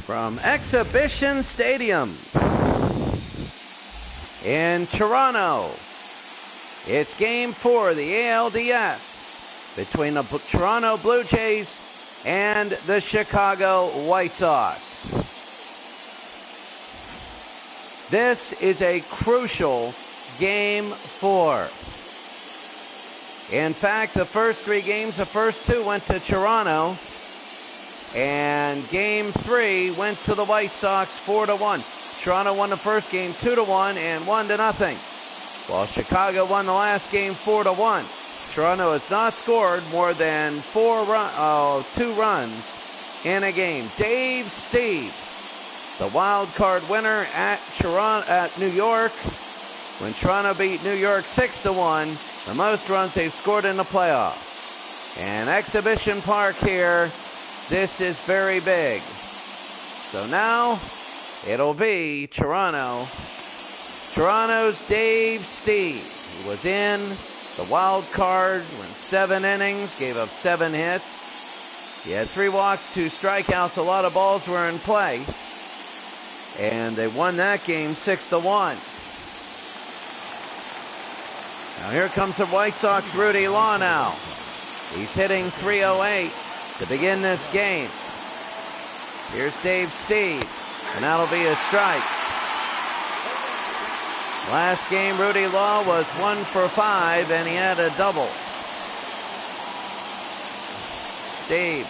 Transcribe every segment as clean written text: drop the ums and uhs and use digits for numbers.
from Exhibition Stadium in Toronto. It's Game 4 of the ALDS between the Toronto Blue Jays and the Chicago White Sox. This is a crucial Game 4. In fact, the first 3 games, the first 2 went to Toronto, and Game 3 went to the White Sox 4-1. Toronto won the first game 2-1 and 1-0, while Chicago won the last game 4-1. Toronto has not scored more than 2 runs in a game. Dave Steve, the wild card winner at New York, when Toronto beat New York 6-1, the most runs they've scored in the playoffs. And Exhibition Park here, this is very big. So now it'll be Toronto. Toronto's Dave Steve. He was in the wild card, went 7 innings, gave up 7 hits. He had 3 walks, 2 strikeouts. A lot of balls were in play. And they won that game 6-1. Now here comes the White Sox, Rudy Law now. He's hitting .308 to begin this game. Here's Dave Steve, and that'll be a strike. Last game, Rudy Law was 1 for 5, and he had a double. Steve,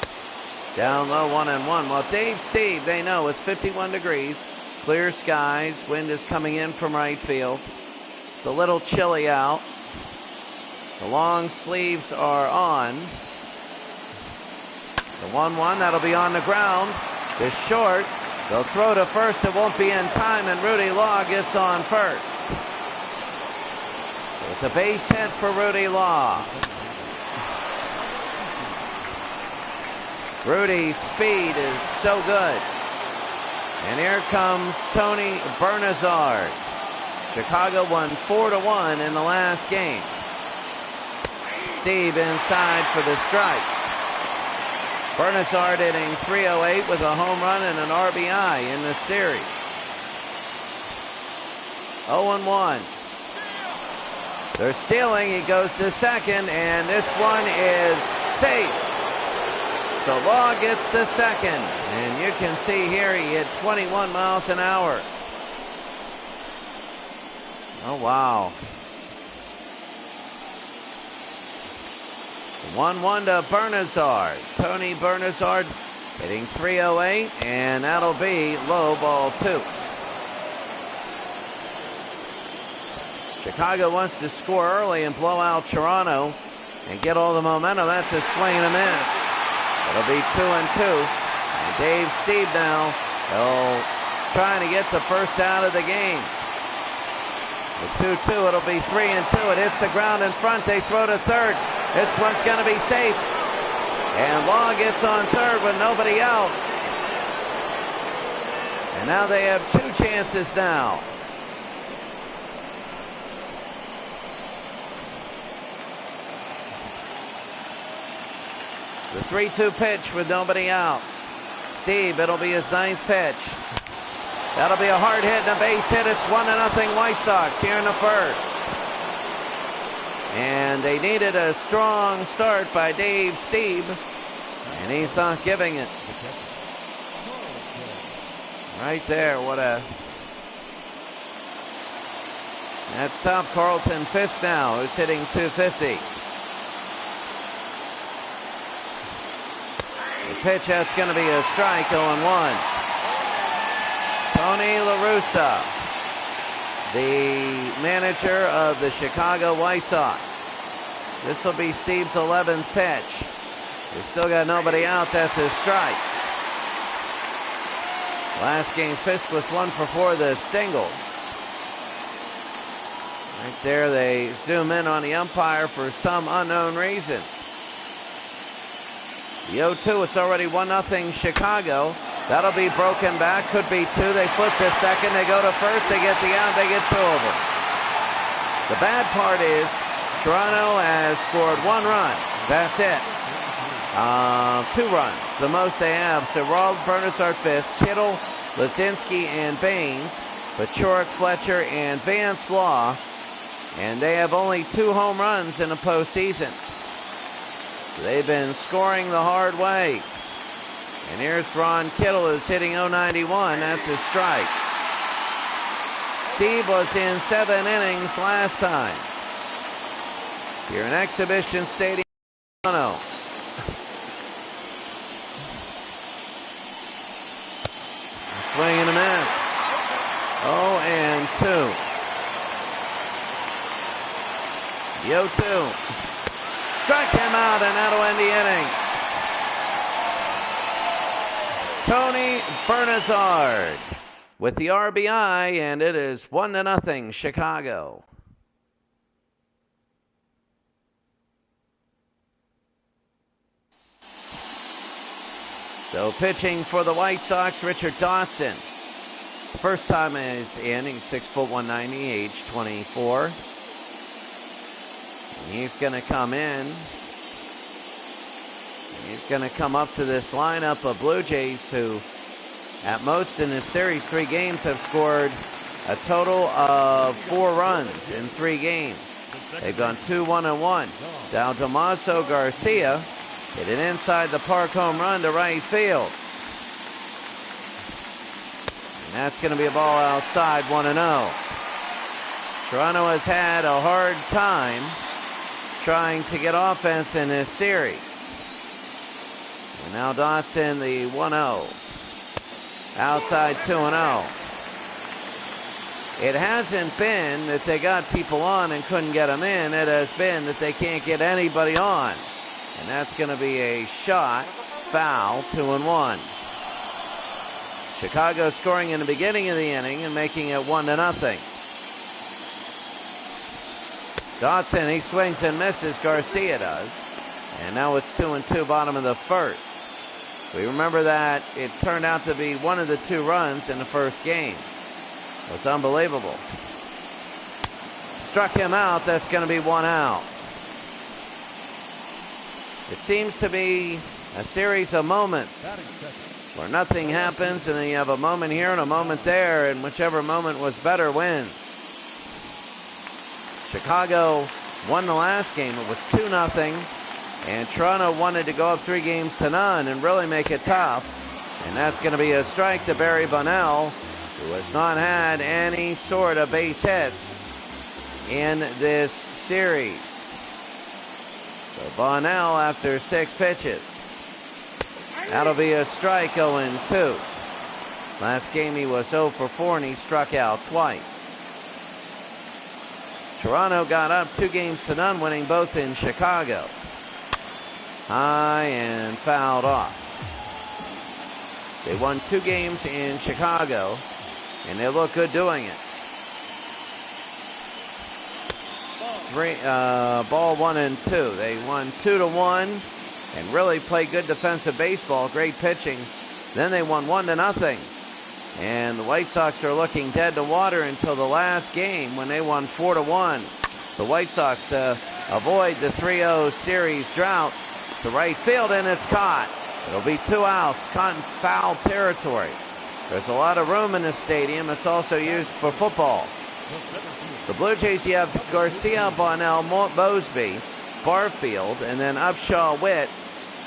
down low, 1-1. Well, Dave Steve, they know it's 51 degrees, clear skies, wind is coming in from right field. It's a little chilly out. The long sleeves are on. The 1-1, that'll be on the ground. It's short. They'll throw to first. It won't be in time, and Rudy Law gets on first. So it's a base hit for Rudy Law. Rudy's speed is so good. And here comes Tony Bernazard. Chicago won 4-1 in the last game. Steve inside for the strike. Bernazard hitting .308 with a home run and an RBI in the series. 0-1. They're stealing. He goes to second, and this one is safe. So Law gets the second, and you can see here he hit 21 miles an hour. Oh, wow. 1-1 to Bernazard. Tony Bernazard hitting .308, and that'll be low, ball 2. Chicago wants to score early and blow out Toronto and get all the momentum. That's a swing and a miss. It'll be 2-2. And Dave Steve now, trying to get the first out of the game. The 2-2, it'll be 3-2. It hits the ground in front. They throw to third. This one's going to be safe. And Law gets on third with nobody out. And now they have 2 chances now. The 3-2 pitch with nobody out. Steve, it'll be his 9th pitch. That'll be a hard hit and a base hit. It's 1-0 White Sox here in the first. And they needed a strong start by Dave Steve, and he's not giving it. Right there, that's top Carlton Fisk now, who's hitting .250. The pitch, that's going to be a strike, 0-1. Tony La Russa, the manager of the Chicago White Sox. This will be Steve's 11th pitch. They still got nobody out. That's his strike. Last game, Fisk was 1 for 4, the single. Right there, they zoom in on the umpire for some unknown reason. The 0-2, it's already 1-0 Chicago. That'll be broken back, could be 2. They flip to second, they go to first, they get the out, they get 2 of them. The bad part is Toronto has scored 1 run. That's it. 2 runs, the most they have. So Raul, Bernazard, Fisk, Kittle, Lazinski, and Baines, Pachurik, Fletcher, and Vance Law. And they have only 2 home runs in the postseason. So they've been scoring the hard way. And here's Ron Kittle, who's hitting .091. That's his strike. Steve was in 7 innings last time. Here in Exhibition Stadium. Swing and a miss. 0-2. The 0-2. Struck him out, and that'll end the inning. Tony Bernazard with the RBI, and it is 1-0 Chicago. So pitching for the White Sox, Richard Dotson. First time in his inning, 6 foot 190, age 24. And he's going to come in. He's going to come up to this lineup of Blue Jays who, at most in this series, 3 games, have scored a total of 4 runs in 3 games. They've gone 2-1-1. Now Damaso Garcia hit an inside the park home run to right field. And that's going to be a ball outside, 1-0. Toronto has had a hard time trying to get offense in this series. And now Dotson, the 1-0. Outside, 2-0. It hasn't been that they got people on and couldn't get them in. It has been that they can't get anybody on. And that's going to be a shot, foul, 2-1. Chicago scoring in the beginning of the inning and making it 1-0. Dotson, he swings and misses. Garcia does. And now it's 2-2, bottom of the first. We remember that it turned out to be one of the 2 runs in the first game. It was unbelievable. Struck him out. That's going to be 1 out. It seems to be a series of moments where nothing happens, and then you have a moment here and a moment there, and whichever moment was better wins. Chicago won the last game. It was 2-0, and Toronto wanted to go up 3-0 and really make it tough. And that's going to be a strike to Barry Bonnell, who has not had any sort of base hits in this series. So Bonnell after 6 pitches. That'll be a strike, 0-2. Last game he was 0 for 4 and he struck out twice. Toronto got up 2-0, winning both in Chicago. High and fouled off. They won 2 games in Chicago, and they look good doing it. Ball 1-2. They won 2-1 and really played good defensive baseball, great pitching. Then they won 1-0. And the White Sox are looking dead to water until the last game when they won 4-1. The White Sox, to avoid the 3-0 series drought, to right field, and it's caught. It'll be 2 outs, caught in foul territory. There's a lot of room in this stadium. It's also used for football. The Blue Jays, you have Garcia, Bonnell, Mosby, Barfield, and then Upshaw, Witt,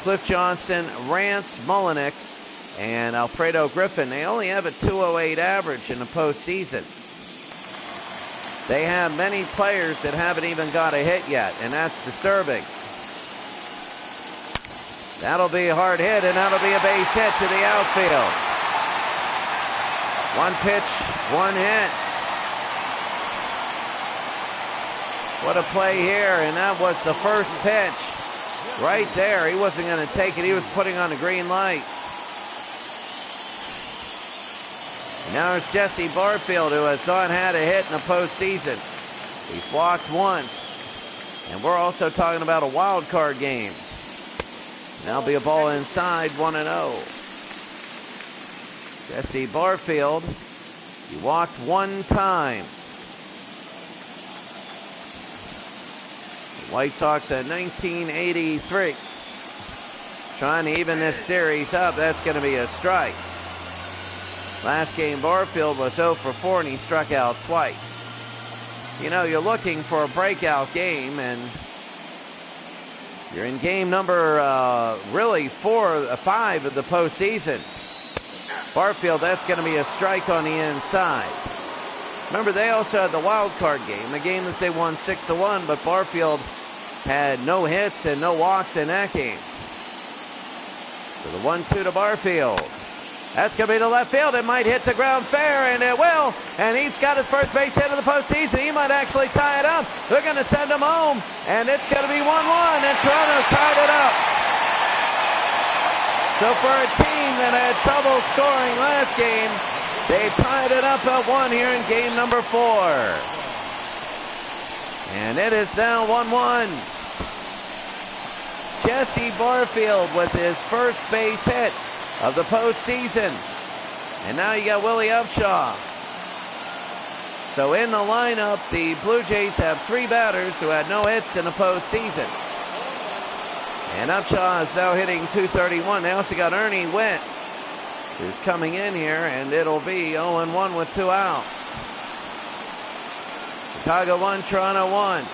Cliff Johnson, Rance, Mullenix, and Alfredo Griffin. They only have a 208 average in the postseason. They have many players that haven't even got a hit yet, and that's disturbing. That'll be a hard hit, and that'll be a base hit to the outfield. 1 pitch, 1 hit. What a play here, and that was the first pitch. Right there, he wasn't going to take it. He was putting on a green light. Now it's Jesse Barfield, who has not had a hit in the postseason. He's walked once. And we're also talking about a wild card game. That'll be a ball inside, 1-0. Jesse Barfield, he walked 1 time. The White Sox at 1983. trying to even this series up. That's going to be a strike. Last game, Barfield was 0 for 4, and he struck out twice. You know, you're looking for a breakout game, and you're in game number really 5 of the postseason. Barfield, that's going to be a strike on the inside. Remember, they also had the wild card game, the game that they won 6-1, but Barfield had no hits and no walks in that game. So the 1-2 to Barfield. That's going to be to left field. It might hit the ground fair, and it will. And he's got his first base hit of the postseason. He might actually tie it up. They're going to send him home, and it's going to be 1-1, and Toronto tied it up. So for a team that had trouble scoring last game, they tied it up at 1 here in game number 4. And it is now 1-1. Jesse Barfield with his first base hit of the postseason. And now you got Willie Upshaw. So in the lineup, the Blue Jays have 3 batters who had no hits in the postseason. And Upshaw is now hitting .231. They also got Ernie Witt, who's coming in here, and it'll be 0-1 with 2 outs. Chicago 1, Toronto 1.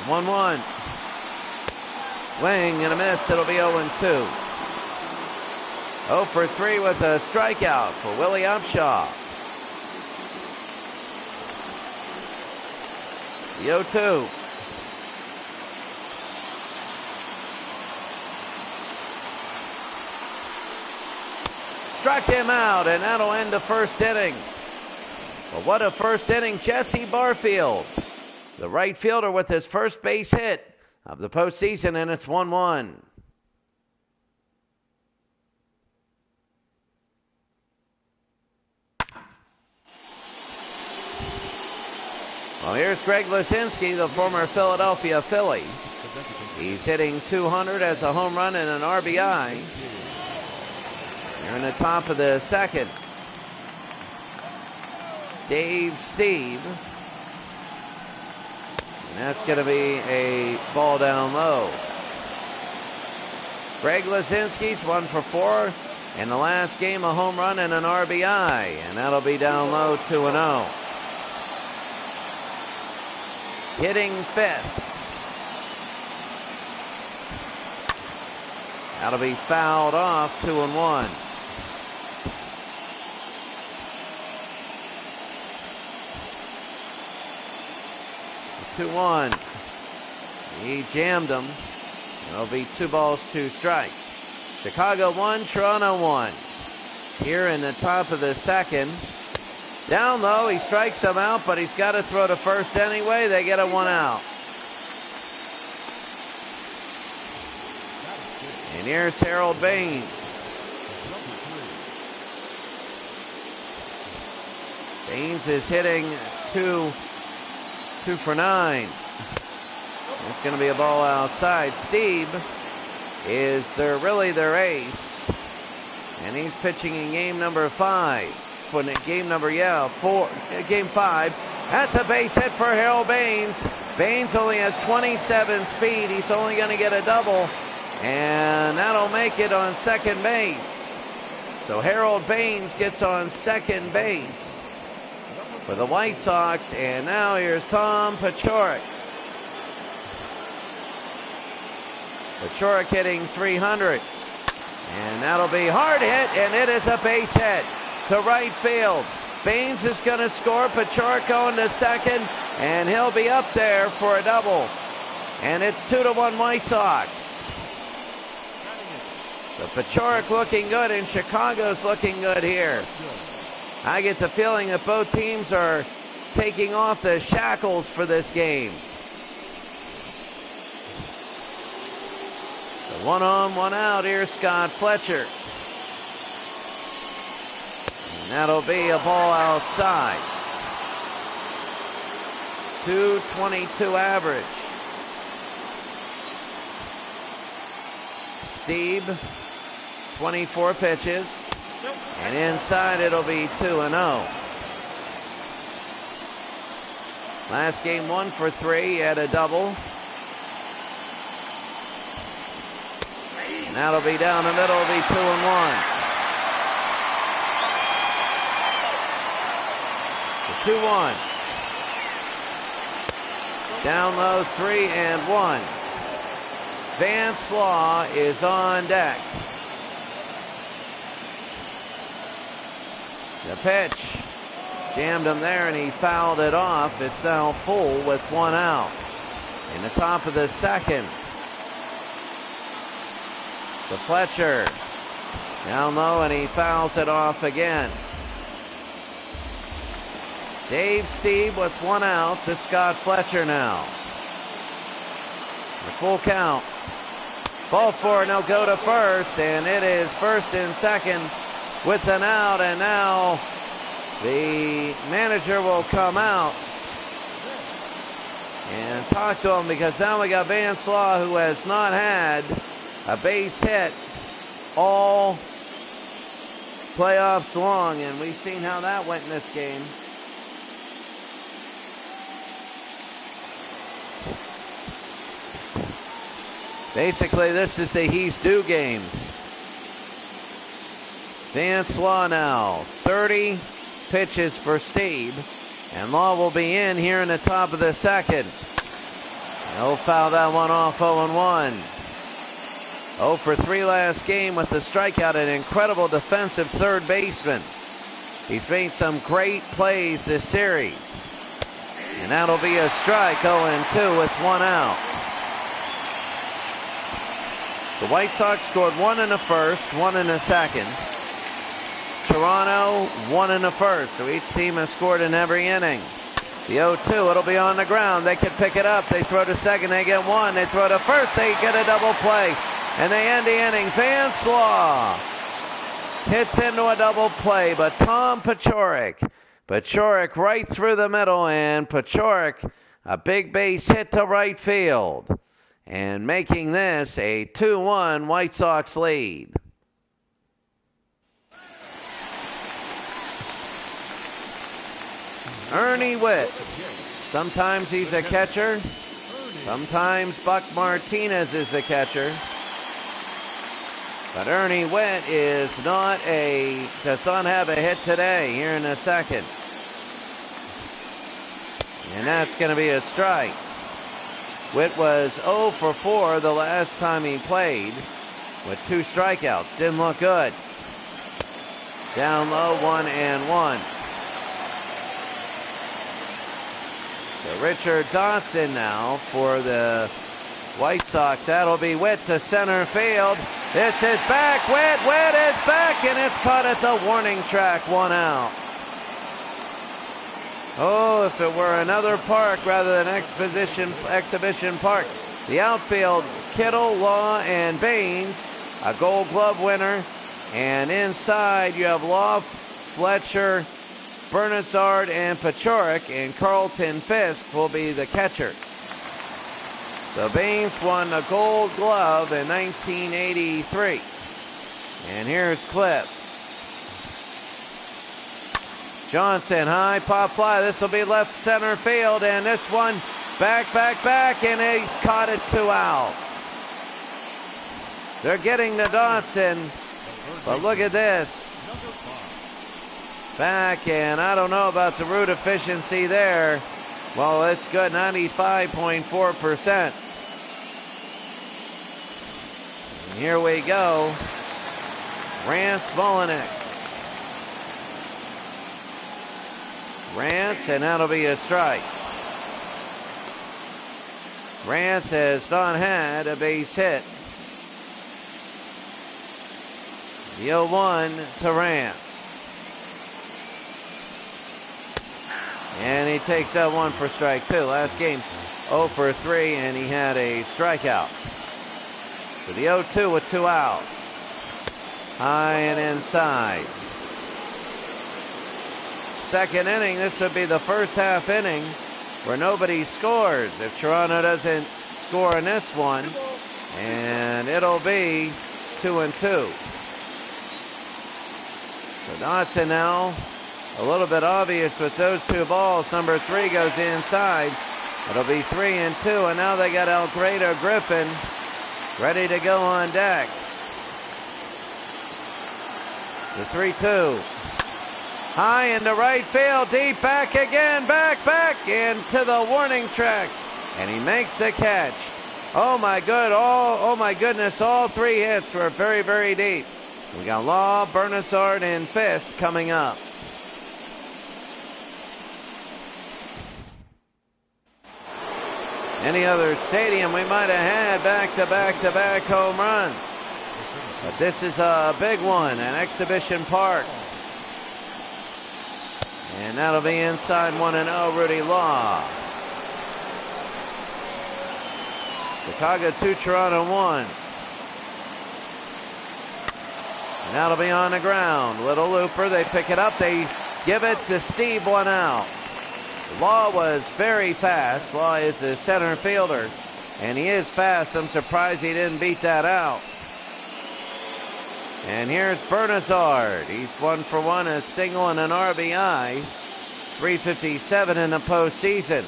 1-1. Swing and a miss. It'll be 0-2. 0 for 3 with a strikeout for Willie Upshaw. The 0-2. Struck him out, and that'll end the first inning. But what a first inning. Jesse Barfield, the right fielder, with his first base hit of the postseason, and it's 1-1. Well, here's Greg Luzinski, the former Philadelphia Philly. He's hitting .200 as a home run and an RBI. You're in the top of the second. Dave Steve. And that's going to be a ball down low. Greg Luzinski's 1 for 4. In the last game, a home run and an RBI. And that'll be down low, 2-0. Hitting 5th. That'll be fouled off, 2-1. He jammed him. It'll be 2 balls, 2 strikes. Chicago 1, Toronto 1. Here in the top of the second. Down low, he strikes him out, but he's got to throw to first anyway. They get a 1 out. And here's Harold Baines. Baines is hitting 2 for 9. It's going to be a ball outside. Steve is really their ace. And he's pitching in game number 5. Game 5. That's a base hit for Harold Baines. Baines only has 27 speed. He's only going to get a double. And that'll make it on second base. So Harold Baines gets on second base for the White Sox. And now here's Tom Paciorek. Paciorek hitting .300. And that'll be hard hit, and it is a base hit to right field. Baines is going to score. Paciorek going to second, and he'll be up there for a double. And it's 2-1 White Sox. So Paciorek looking good, and Chicago's looking good here. I get the feeling that both teams are taking off the shackles for this game. So 1 on, 1 out. Here's Scott Fletcher. And that'll be a ball outside. .222 average. Steve, 24 pitches. And inside it'll be 2-0. Last game 1 for 3. He had a double. that'll be down the middle. It'll be 2-1. The 2-1. Down low, 3-1. Vance Law is on deck. The pitch jammed him there, and he fouled it off. It's now full with 1 out. In the top of the second. To Fletcher. Down low, and he fouls it off again. Dave Stieb with 1 out to Scott Fletcher now. The full count. Ball 4, and they'll go to first, and it is first and second with an out, and now the manager will come out and talk to him, because now we got Vance Law, who has not had a base hit all playoffs long, and we've seen how that went in this game. Basically, this is the he's due game. Vance Law now, 30 pitches for Stieb, and Law will be in here in the top of the second. He'll foul that one off. 0-1. 0 for 3 last game with the strikeout. An incredible defensive third baseman. He's made some great plays this series. And that'll be a strike. 0-2 with 1 out. The White Sox scored 1 in the first, 1 in the second. Toronto 1 in the first, so each team has scored in every inning. The 0-2, it'll be on the ground. They can pick it up. They throw to second, they get 1. They throw to first, they get a double play. And they end the inning. Vance Law hits into a double play, but Tom Paciorek right through the middle, and Paciorek, a big base hit to right field, and making this a 2-1 White Sox lead. Ernie Whitt. Sometimes he's a catcher. Sometimes Buck Martinez is the catcher. But Ernie Whitt does not have a hit today here in the second. And that's going to be a strike. Whitt was 0 for 4 the last time he played with 2 strikeouts. Didn't look good. Down low, 1-1. So Richard Dotson now for the White Sox. That'll be Whitt to center field. This is back. Whitt is back, and it's caught at the warning track. 1 out. Oh, if it were another park rather than exhibition park. The outfield, Kittle, Law, and Baines, a Gold Glove winner. And inside you have Law, Fletcher, Bernazard, and Paciorek, and Carlton Fisk will be the catcher. So Baines won a Gold Glove in 1983. And here's Cliff. Johnson, high pop fly. This will be left center field, and this one back, and he's caught it 2 outs. They're getting to Dotson, but look at this. Back, and I don't know about the root efficiency there. Well, it's good, 95.4%. And here we go. Rance Mullinick. Rance, and that'll be a strike. Rance has not had a base hit. The 0-1 to Rance. And he takes that one for strike 2. Last game, 0 for 3, and he had a strikeout. So the 0-2 with 2 outs. High and inside. Second inning, this would be the first half inning where nobody scores if Toronto doesn't score in this one, and it'll be 2-2. So Dotson now, a little bit obvious with those 2 balls. Number 3 goes inside. It'll be 3-2, and now they got Alfredo Griffin ready to go on deck. The 3-2. High into right field, deep back again, back into the warning track. And he makes the catch. Oh my goodness, all 3 hits were very, very deep. We got Law, Bernazard, and Fisk coming up. Any other stadium, we might have had back-to-back home runs. But this is a big one at Exhibition Park. And that'll be inside 1-0, Rudy Law. Chicago 2, Toronto 1. And that'll be on the ground. Little looper, they pick it up, they give it to Steve, 1 out. Law was very fast. Law is the center fielder, and he is fast. I'm surprised he didn't beat that out. And here's Bernazard. He's 1 for 1, a single and an RBI. 357 in the postseason.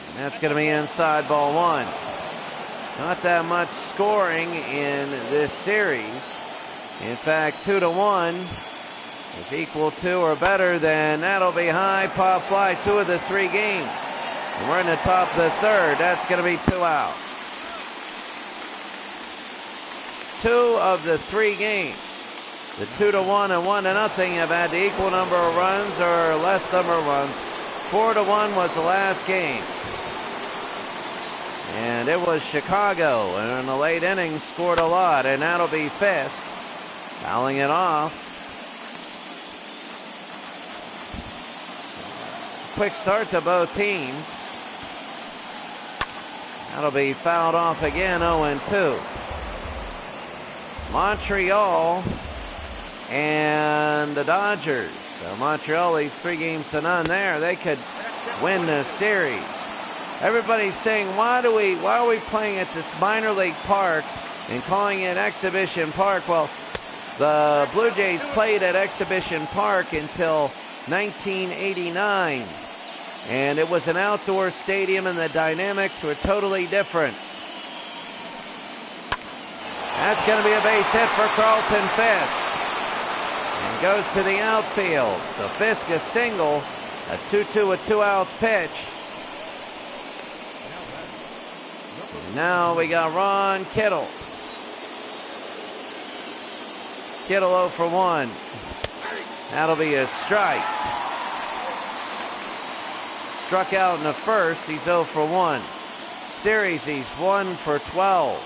And that's going to be inside ball 1. Not that much scoring in this series. In fact, 2-1 is equal to or better than that'll be high pop fly, 2 of the 3 games. And we're in the top of the 3rd. That's going to be 2 outs. 2 of the 3 games. The 2-1 and 1-0 have had the equal number of runs or less number of runs. 4-1 was the last game. And it was Chicago, and in the late innings scored a lot, and that'll be Fisk fouling it off. Quick start to both teams. That'll be fouled off again, 0-2. Montreal and the Dodgers. So Montreal leads 3-0 there. They could win this series. Everybody's saying, why are we playing at this minor league park and calling it Exhibition Park? Well, the Blue Jays played at Exhibition Park until 1989. And it was an outdoor stadium, and the dynamics were totally different. That's going to be a base hit for Carlton Fisk. And goes to the outfield. So Fisk a single, a 2-2 with 2 outs pitch. Now we got Ron Kittle. Kittle 0 for 1. That'll be a strike. Struck out in the first. He's 0 for 1. Series, he's 1 for 12.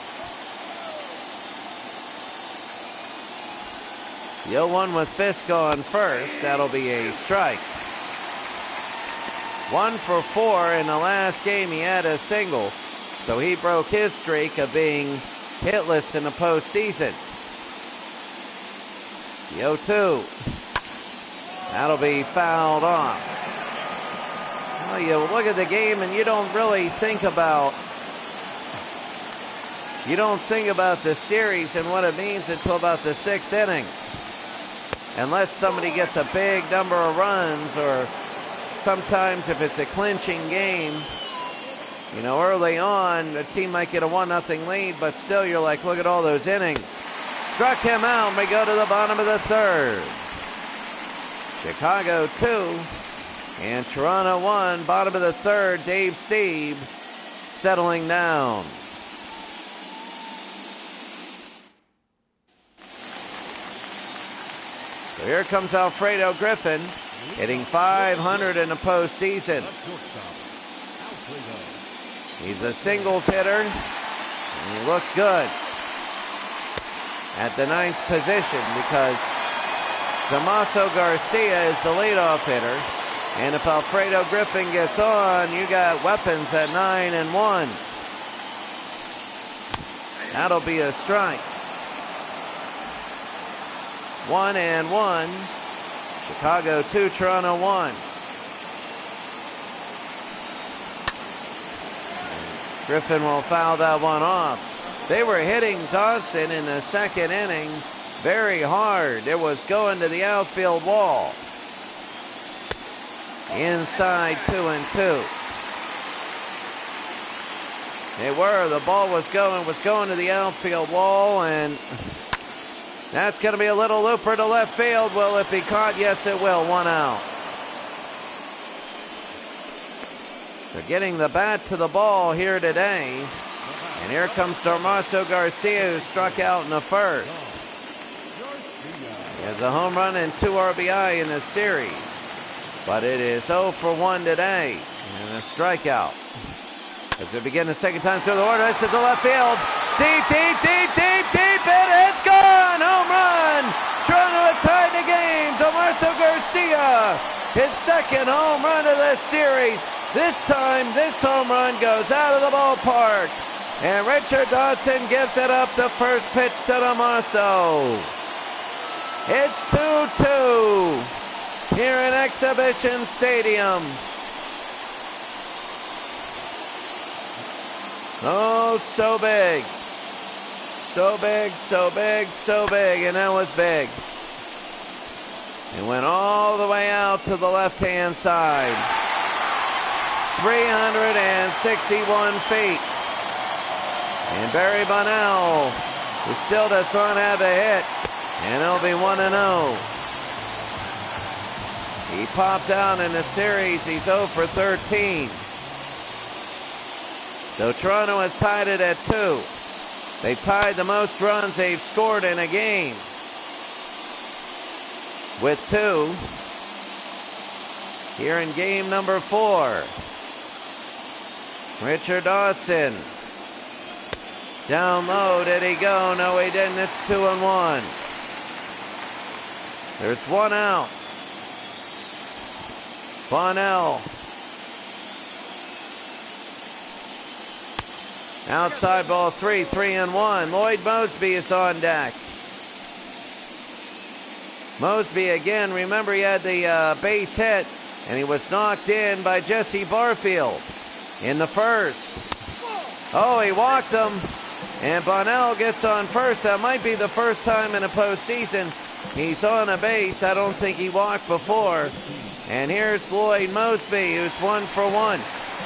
The 0-1 with Fisk on first. That'll be a strike. 1 for 4 in the last game. He had a single. So he broke his streak of being hitless in the postseason. The 0-2. That'll be fouled off. Well, you look at the game and you don't really think about the series and what it means until about the 6th inning. Unless somebody gets a big number of runs, or sometimes if it's a clinching game, you know, early on, the team might get a 1-0 lead, but still you're like, look at all those innings. Struck him out. We go to the bottom of the 3rd. Chicago 2 and Toronto 1. Bottom of the 3rd, Dave Stieb settling down. So here comes Alfredo Griffin, hitting .500 in the postseason. He's a singles hitter, and he looks good at the 9th position because Damaso Garcia is the leadoff hitter. And if Alfredo Griffin gets on, you got weapons at 9 and 1. That'll be a strike. 1 and 1. Chicago 2, Toronto 1. Griffin will foul that one off. They were hitting Dodson in the 2nd inning very hard. It was going to the outfield wall. Inside 2-2. The ball was going to the outfield wall, and That's going to be a little looper to left field. Will it be caught? Yes, it will. 1 out. They're getting the bat to the ball here today. And here comes Damaso Garcia, who struck out in the first. He has a home run and 2 RBI in the series. But it is 0 for 1 today. And a strikeout. As we begin the second time through the order, this is the left field. Deep, deep, deep, deep, deep, and it's gone! Home run! Toronto has tied the game. Damaso Garcia, his second home run of this series. This time, this home run goes out of the ballpark. And Richard Dodson gives it up the first pitch to Damaso. It's 2-2 here in Exhibition Stadium. Oh, so big. So big, so big, so big. And that was big. It went all the way out to the left-hand side. 361 feet. And Barry Bonnell, who still does not have a hit. And it'll be 1-0. He popped out in the series. He's 0 for 13. So Toronto has tied it at 2. They've tied the most runs they've scored in a game with 2 here in game number 4. Richard Dodson. Down low, did he go? No, he didn't. It's 2-1. There's 1 out. Bonnell. Outside ball 3, 3-1. Lloyd Moseby is on deck. Moseby again, remember he had the base hit, and he was knocked in by Jesse Barfield in the first. Oh, he walked him, and Bonnell gets on first. That might be the first time in a postseason he's on a base. I don't think he walked before. And here's Lloyd Moseby, who's 1 for 1.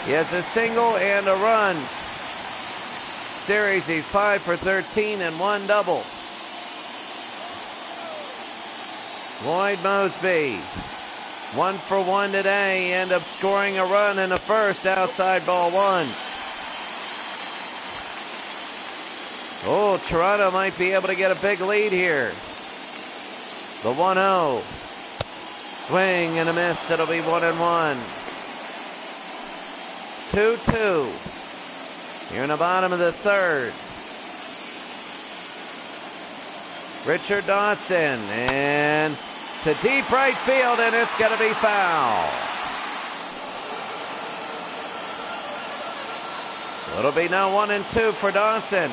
He has a single and a run. Series, he's 5 for 13 and 1 double. Lloyd Moseby, 1 for 1 today. He ended up scoring a run in the first, outside ball 1. Oh, Toronto might be able to get a big lead here. The 1-0. Swing and a miss. It'll be 1-1. 2-2. Here in the bottom of the third. Richard Dodson, and to deep right field, and it's going to be foul. It'll be now 1-2 for Dodson.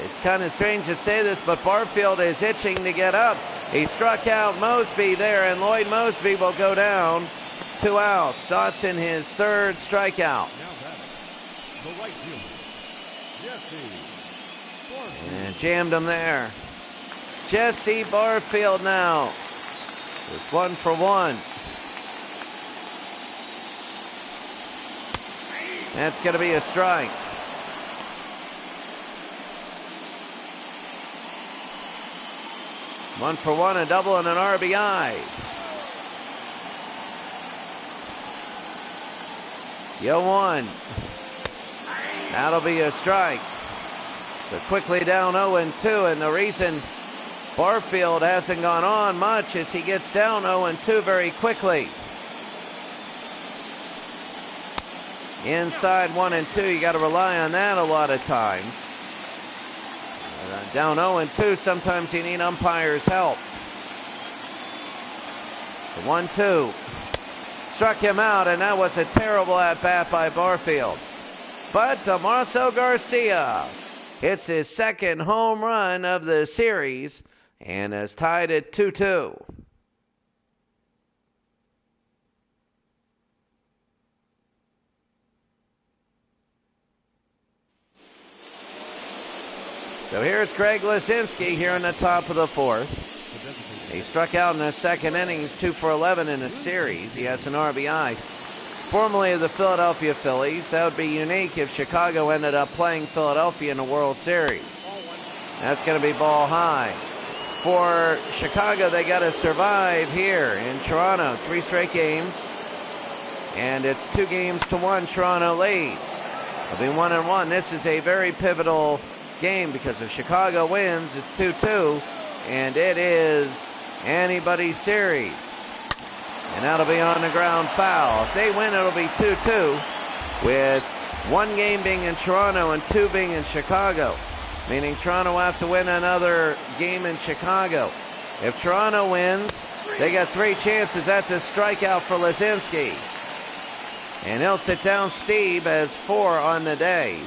It's kind of strange to say this, but Barfield is itching to get up. He struck out Moseby there, and Lloyd Moseby will go down. 2 outs. Dodson, his third strikeout. And jammed him there. Jesse Barfield now. It's 1 for 1. That's going to be a strike. One for 1, a double and an RBI. Yo 1. That'll be a strike. So quickly down 0-2, and the reason Barfield hasn't gone on much is he gets down 0-2 very quickly. Inside 1-2, you got to rely on that a lot of times. Down 0-2, sometimes you need umpire's help. The 1-2. Struck him out, and that was a terrible at-bat by Barfield. But Damaso Garcia hits his second home run of the series and has tied it 2-2. So here's Greg Lisinski here in the top of the fourth. He struck out in the second inning. He's 2 for 11 in a series. He has an RBI. Formerly of the Philadelphia Phillies. That would be unique if Chicago ended up playing Philadelphia in the World Series. That's going to be ball high. For Chicago, they got to survive here in Toronto. 3 straight games. And it's 2-1 Toronto leads. It'll be 1-1. This is a very pivotal game because if Chicago wins, it's 2-2. And it is anybody's series. And that'll be on the ground foul. If they win, it'll be 2-2 with 1 game being in Toronto and 2 being in Chicago. Meaning Toronto will have to win another game in Chicago. If Toronto wins, they got 3 chances. That's a strikeout for Lazinski. And he'll sit down. Steve has 4 on the day.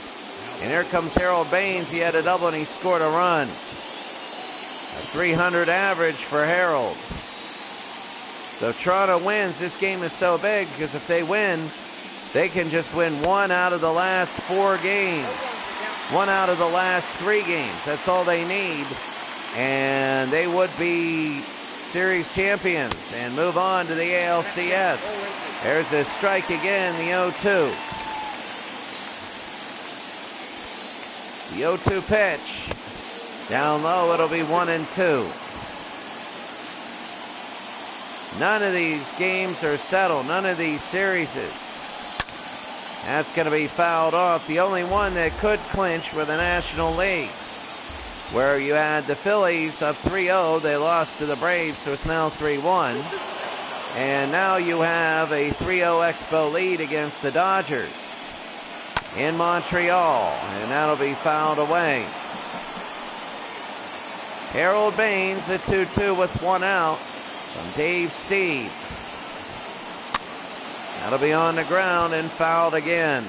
And here comes Harold Baines. He had a double and he scored a run. A 300 average for Harold. So Toronto wins. This game is so big because if they win, they can just win 1 out of the last 4 games. 1 out of the last 3 games. That's all they need. And they would be series champions and move on to the ALCS. There's a strike again, the 0-2. The 0-2 pitch. Down low, it'll be 1-2. None of these games are settled. None of these series is. That's going to be fouled off. The only one that could clinch were the National Leagues, where you had the Phillies up 3-0. They lost to the Braves, so it's now 3-1. And now you have a 3-0 Expo lead against the Dodgers in Montreal, and that'll be fouled away. Harold Baines at 2-2 with 1 out from Dave Steve. That'll be on the ground and fouled again.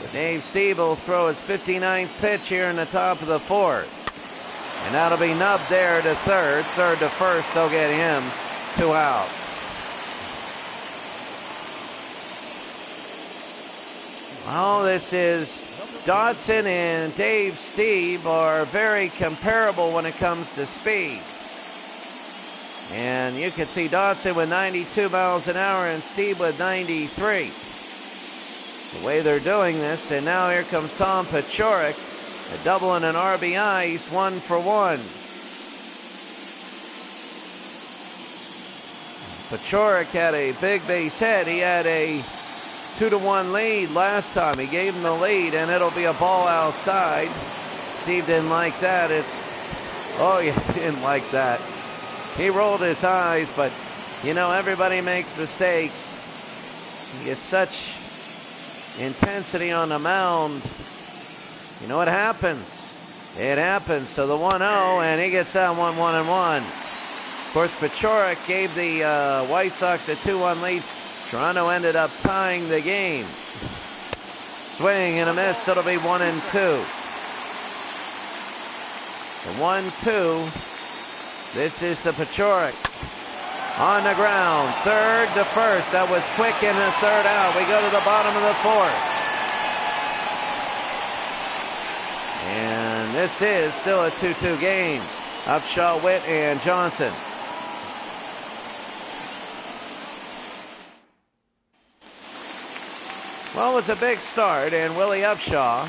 So Dave Steve will throw his 59th pitch here in the top of the 4th. And that'll be nubbed there to third. Third to first, they'll get him 2 outs. Oh, this is Dodson and Dave Steve are very comparable when it comes to speed. And you can see Dodson with 92 miles an hour and Steve with 93. The way they're doing this, and now here comes Tom Paciorek. A double and an RBI. He's 1 for 1. Paciorek had a big base hit. He had a 2-1 lead last time. He gave him the lead, and it'll be a ball outside. Steve didn't like that. Oh, yeah, he didn't like that. He rolled his eyes, but, you know, everybody makes mistakes. He gets such intensity on the mound. You know what happens? It happens. So the 1-0, and he gets that 1-1. Of course, Paciorek gave the White Sox a 2-1 lead. Toronto ended up tying the game. Swing and a miss. It'll be 1-2. The 1-2. This is the Paciorek. On the ground. Third to first. That was quick in the 3rd out. We go to the bottom of the 4th. And this is still a 2-2 game. Upshaw, Witt, and Johnson. Well, it was a big start, and Willie Upshaw,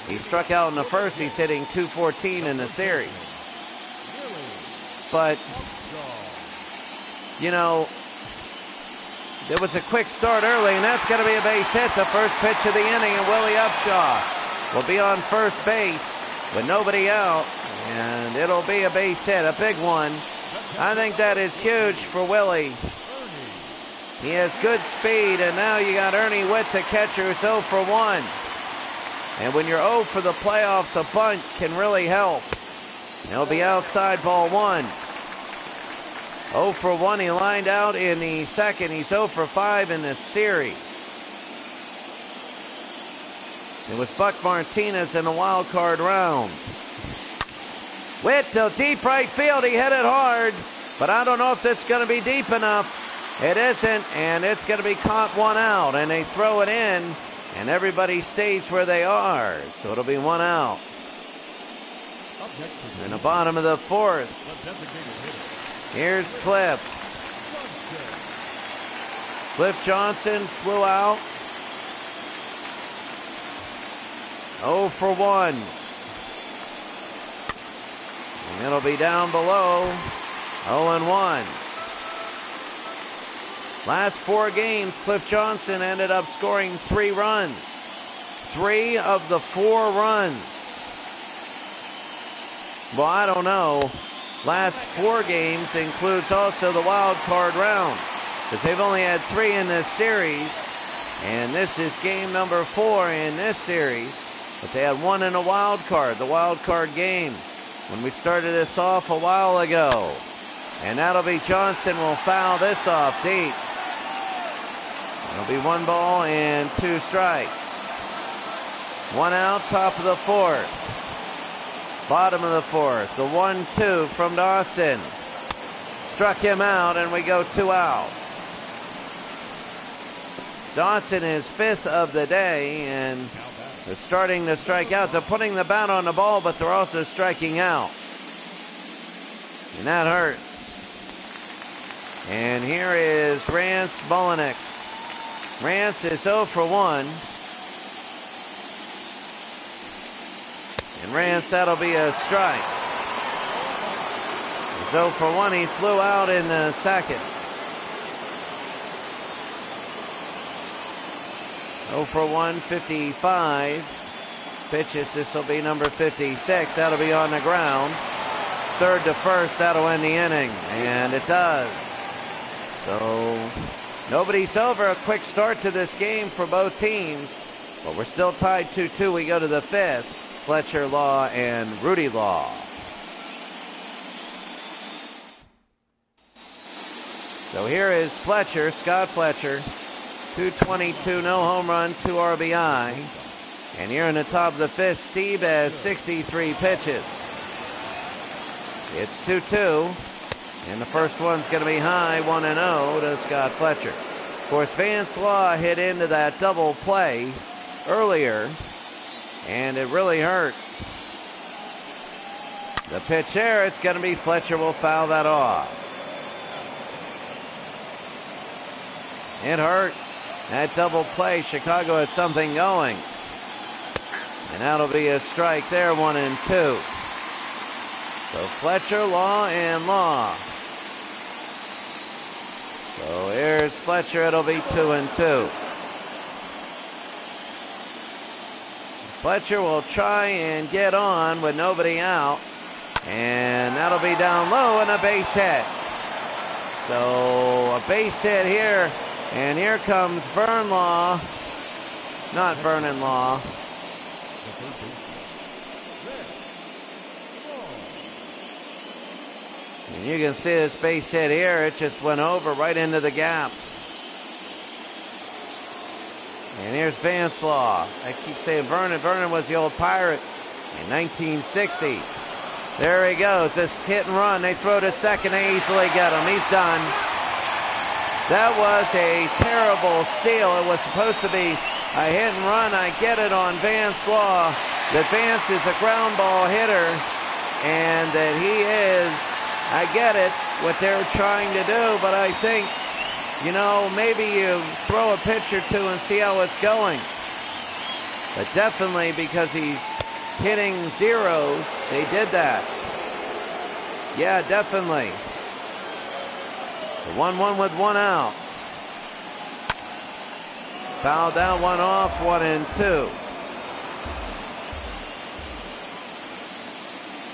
he struck out in the 1st. He's hitting .214 in the series. But, you know, there was a quick start early, and that's going to be a base hit. The first pitch of the inning, and Willie Upshaw will be on first base with nobody out, and it'll be a base hit, a big one. I think that is huge for Willie. He has good speed, and now you got Ernie Witt, the catcher, who's 0 for 1. And when you're 0 for the playoffs, a bunt can really help. He'll be outside ball 1. 0 for 1, he lined out in the 2nd. He's 0 for 5 in this series. It was Buck Martinez in the wild card round. Witt to deep right field. He hit it hard, but I don't know if that's going to be deep enough. It isn't, and it's going to be caught 1 out, and they throw it in, and everybody stays where they are. So it'll be 1 out. In the bottom of the 4th. Here's Cliff. Cliff Johnson flew out. 0 for 1. And it'll be down below 0 and 1. Last 4 games, Cliff Johnson ended up scoring 3 runs. 3 of the 4 runs. Well, I don't know. Last 4 games includes also the wild card round, because they've only had 3 in this series, and this is game number 4 in this series. But they had 1 in a wild card, the wild card game, when we started this off a while ago. And that'll be Johnson will foul this off deep. It'll be 1 ball and 2 strikes. 1 out, top of the 4th. Bottom of the 4th. The 1-2 from Dawson. Struck him out, and we go 2 outs. Dawson is 5th of the day, and they're starting to strike out. They're putting the bat on the ball, but they're also striking out. And that hurts. And here is Rance Mullinax. Rance is 0 for 1. And Rance, that'll be a strike. He's 0 for 1. He flew out in the second. 0 for 1, 55 pitches. This will be number 56. That'll be on the ground. Third to first. That'll end the inning. And it does. So nobody's over. A quick start to this game for both teams. But we're still tied 2-2. We go to the 5th. Fletcher, Law, and Rudy Law. So here is Fletcher, Scott Fletcher. 222, no home run, 2 RBI. And here in the top of the 5th, Steve has 63 pitches. It's 2-2. And the first one's going to be high, 1-0 to Scott Fletcher. Of course, Vance Law hit into that double play earlier, and it really hurt. The pitch there, it's going to be Fletcher will foul that off. It hurt. That double play, Chicago had something going. And that'll be a strike there, 1-2. So Fletcher, Law, and Law. So here's Fletcher, it'll be 2-2. Fletcher will try and get on with nobody out. And that'll be down low and a base hit. So a base hit here. And here comes Vern Law. Not Vernon Law. And you can see this base hit here. It just went over right into the gap. And here's Vance Law. I keep saying Vernon. Vernon was the old Pirate in 1960. There he goes. This hit and run. They throw to second. They easily get him. He's done. That was a terrible steal. It was supposed to be a hit and run. I get it on Vance Law. That Vance is a ground ball hitter. And that he is, I get it, what they're trying to do. But I think, you know, maybe you throw a pitch or two and see how it's going. But definitely because he's hitting zeros, they did that. Yeah, definitely. The 1-1 with 1 out. Fouled that one off, 1-2.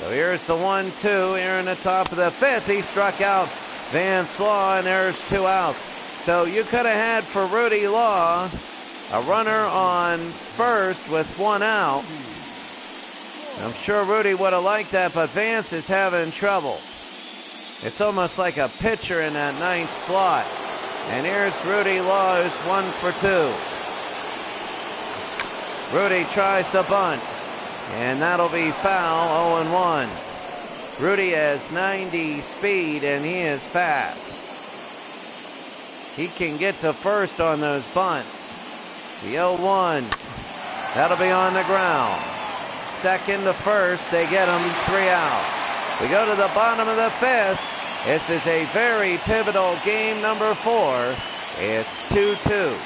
So here's the 1-2 here in the top of the 5th. He struck out Vance Law, and there's 2 outs. So you could have had for Rudy Law a runner on first with 1 out. I'm sure Rudy would have liked that, but Vance is having trouble. It's almost like a pitcher in that 9th slot. And here's Rudy Law, who's 1 for 2. Rudy tries to bunt, and that'll be foul, 0-1. Rudy has 90 speed, and he is fast. He can get to first on those bunts. The 0-1, that'll be on the ground. Second to first, they get him 3 out. We go to the bottom of the 5th. This is a very pivotal game, number 4. It's 2-2.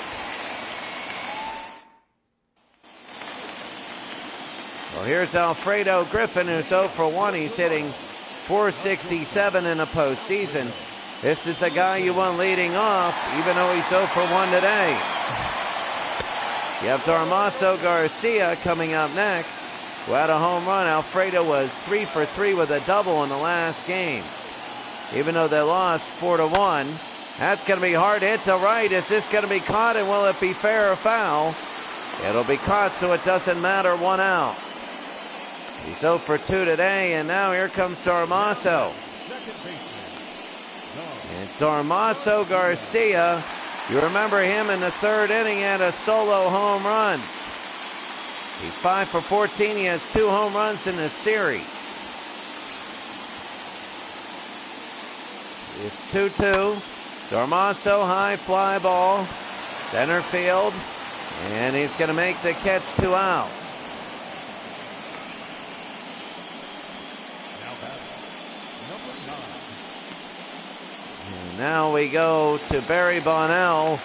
Well, here's Alfredo Griffin, who's 0 for 1. He's hitting .467 in the postseason. This is the guy you want leading off, even though he's 0 for 1 today. You have Damaso Garcia coming up next, who had a home run. Alfredo was 3 for 3 with a double in the last game. Even though they lost 4-1. That's going to be hard to hit to right. Is this going to be caught, and will it be fair or foul? It'll be caught, so it doesn't matter. 1 out. He's 0 for 2 today, and now here comes Damaso. And Damaso Garcia, you remember him in the 3rd inning, had a solo home run. He's 5 for 14. He has 2 home runs in this series. It's 2-2. Damaso, high fly ball, center field, and he's going to make the catch. 2 outs. And now we go to Barry Bonnell,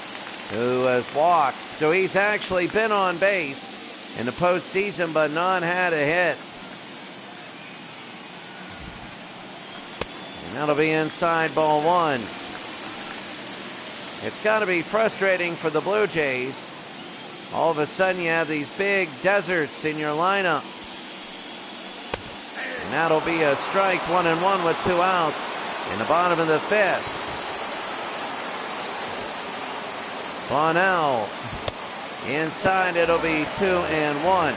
who has walked. So he's actually been on base in the postseason, but not had a hit. And that'll be inside, ball 1. It's got to be frustrating for the Blue Jays. All of a sudden you have these big deserts in your lineup. And that'll be a strike. 1-1 with 2 outs in the bottom of the 5th. Bonnell inside, it'll be 2-1.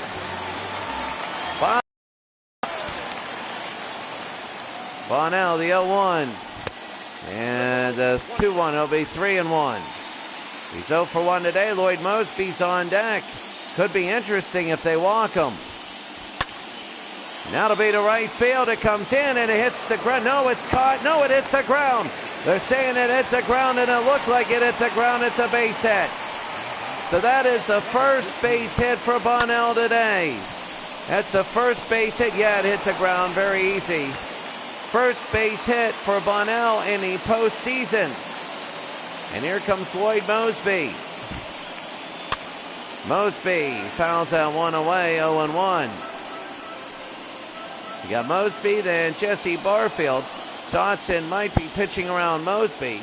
Bonnell, the 0-1. And the 2-1, it'll be 3-1. He's 0 for 1 today. Lloyd Mosby's on deck. Could be interesting if they walk him. Now it'll be to right field. It comes in and it hits the ground. No, it's caught. No, it hits the ground. They're saying it hit the ground, and it looked like it hit the ground. It's a base hit. So that is the first base hit for Bonnell today. That's the first base hit. Yeah, it hit the ground. Very easy. First base hit for Bonnell in the postseason. And here comes Lloyd Mosby. Mosby fouls that one away, 0-1. You got Mosby, then Jesse Barfield. Dotson might be pitching around Mosby,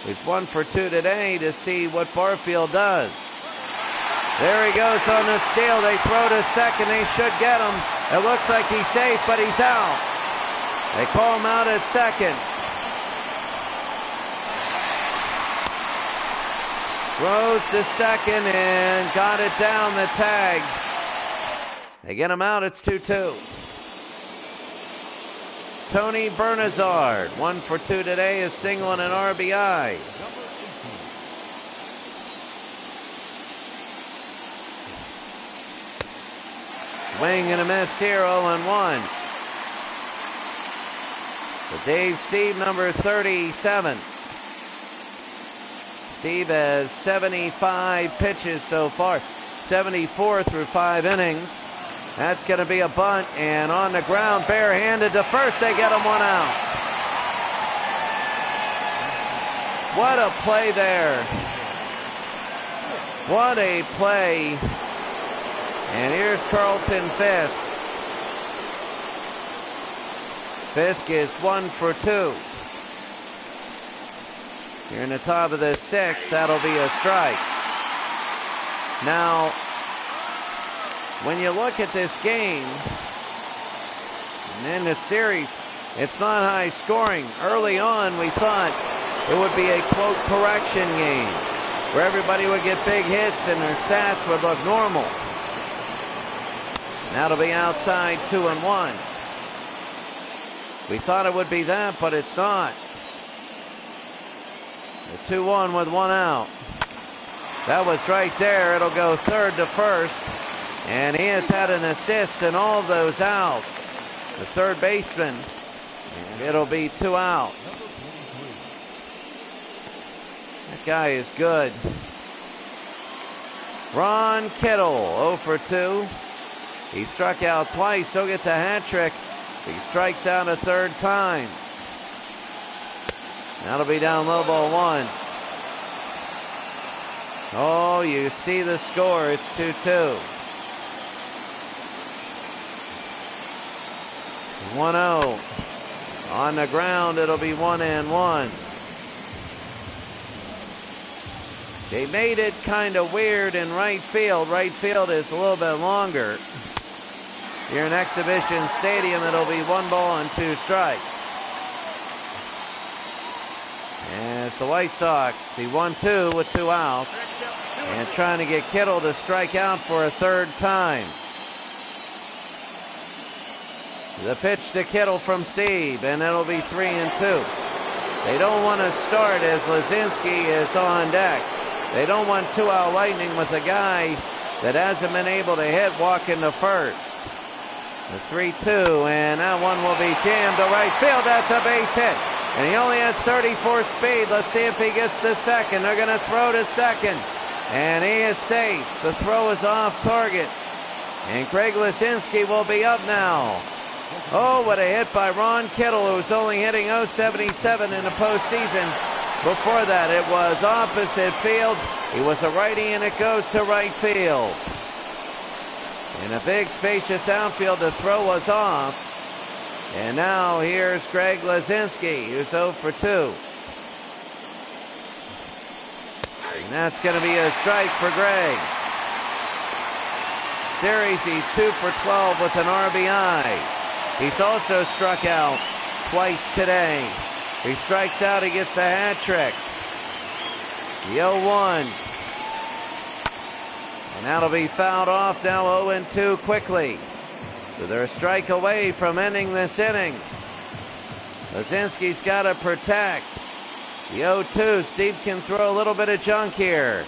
who's 1 for 2 today, to see what Barfield does. There he goes on the steal. They throw to second. They should get him. It looks like he's safe, but he's out. They call him out at second. Throws to second and got it down the tag. They get him out. It's 2-2. Tony Bernazard, 1 for 2 today, a single and an RBI. Swing and a miss here, 0-1. For Dave Steve, number 37. Steve has 75 pitches so far, 74 through 5 innings. That's going to be a bunt, and on the ground, barehanded to first. They get him 1 out. What a play there. What a play. And here's Carlton Fisk. Fisk is 1 for 2. Here in the top of the 6th, that'll be a strike. Now, when you look at this game, and in the series, it's not high scoring. Early on, we thought it would be a, quote, correction game, where everybody would get big hits and their stats would look normal. That'll be outside, 2-1. We thought it would be that, but it's not. The 2-1 with 1 out. That was right there. It'll go third to first. And he has had an assist in all of those outs. The third baseman. And it'll be 2 outs. That guy is good. Ron Kittle, 0 for 2. He struck out twice. He'll get the hat trick. He strikes out a third time. That'll be down low, ball 1. Oh, you see the score. It's 2-2. 1-0. On the ground, it'll be 1-1. They made it kind of weird in right field. Right field is a little bit longer. Here in Exhibition Stadium, it'll be 1 ball and 2 strikes. And it's the White Sox, the 1-2 with 2 outs. And trying to get Kittle to strike out for a 3rd time. The pitch to Kittle from Steve, and it'll be 3-2. They don't want to start as Lazinski is on deck. They don't want 2-out lightning with a guy that hasn't been able to hit walking to first. The 3-2, and that one will be jammed to right field. That's a base hit. And he only has 34 speed. Let's see if he gets to second. They're going to throw to second. And he is safe. The throw is off target. And Greg Lazinski will be up now. Oh, what a hit by Ron Kittle, who's only hitting .077 in the postseason. Before that, it was opposite field. He was a righty, and it goes to right field. In a big, spacious outfield, the throw was off. And now here's Greg Lazinski, who's 0 for 2. And that's going to be a strike for Greg. Series, he's 2 for 12 with an RBI. He's also struck out twice today. If he strikes out, he gets the hat trick. The 0-1. And that'll be fouled off now, 0-2 quickly. So they're a strike away from ending this inning. Lazinski's got to protect. The 0-2, Steve can throw a little bit of junk here.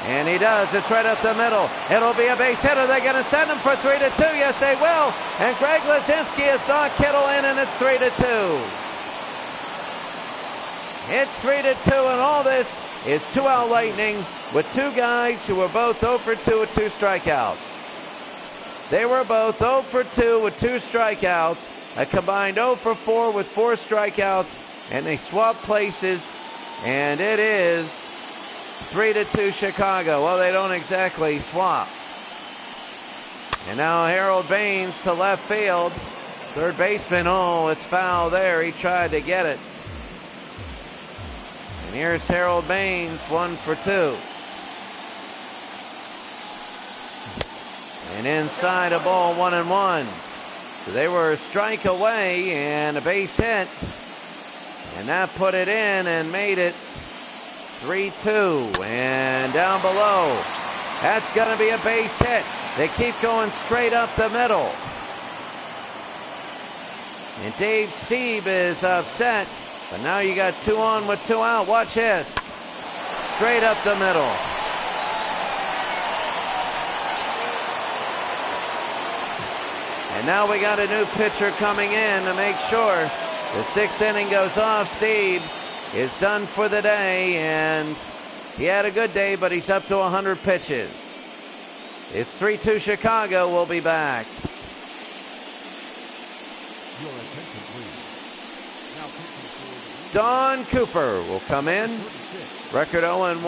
And he does. It's right up the middle. It'll be a base hit. Are they going to send him for 3-2? Yes, they will. And Greg Lazinski has knocked Kittle in, and it's 3-2. It's 3-2, and all this is 2-out lightning with 2 guys who were both 0 for 2 with 2 strikeouts. They were both 0 for 2 with 2 strikeouts, a combined 0 for 4 with 4 strikeouts, and they swapped places, and it is 3-2 Chicago. Well, they don't exactly swap. And now Harold Baines to left field. Third baseman, oh, it's foul there. He tried to get it. And here's Harold Baines, 1 for 2. And inside a ball, 1-1. So they were a strike away and a base hit. And that put it in and made it 3-2. And down below, that's going to be a base hit. They keep going straight up the middle. And Dave Steve is upset. But now you got 2 on with 2 out. Watch this. Straight up the middle. And now we got a new pitcher coming in to make sure the 6th inning goes off. Steve is done for the day, and he had a good day, but he's up to 100 pitches. It's 3-2 Chicago. We'll be back. Don Cooper will come in. Record 0-1,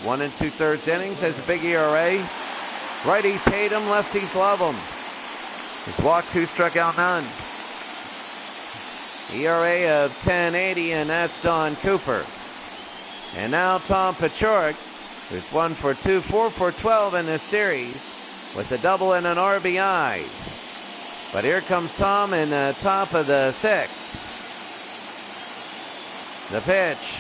1 2/3 innings, has a big ERA. Righties hate him, lefties love him. He's walked 2, struck out none. ERA of 10.80, and that's Don Cooper. And now Tom Paciorek, who's 1 for 2, 4 for 12 in this series, with a double and an RBI. But here comes Tom in the top of the 6th. The pitch.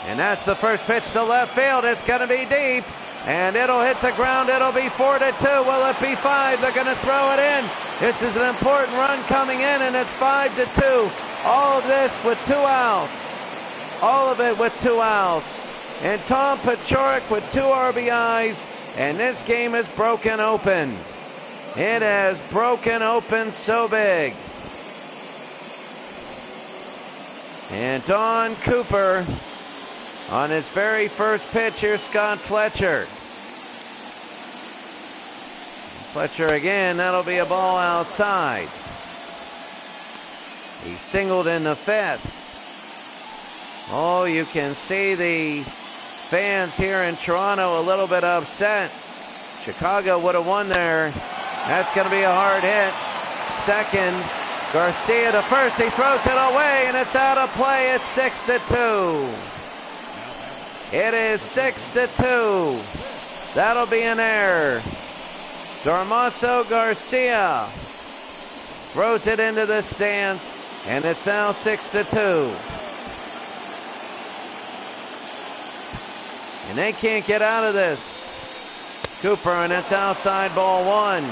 And that's the first pitch to left field. It's going to be deep. And it'll hit the ground. It'll be 4-2. Will it be 5? They're going to throw it in. This is an important run coming in, and it's 5-2. All of this with 2 outs. All of it with 2 outs. And Tom Paciorek with 2 RBIs. And this game is broken open. It has broken open so big. And Don Cooper on his very first pitch. Here's Scott Fletcher. Fletcher again, that'll be a ball outside. He singled in the 5th. Oh, you can see the fans here in Toronto a little bit upset. Chicago would have won there. That's going to be a hard hit. second. Garcia to first. He throws it away, and it's out of play. It's 6-2. It is 6-2. That'll be an error. Damaso Garcia throws it into the stands, and it's now 6-2. And they can't get out of this. Cooper, and it's outside ball one.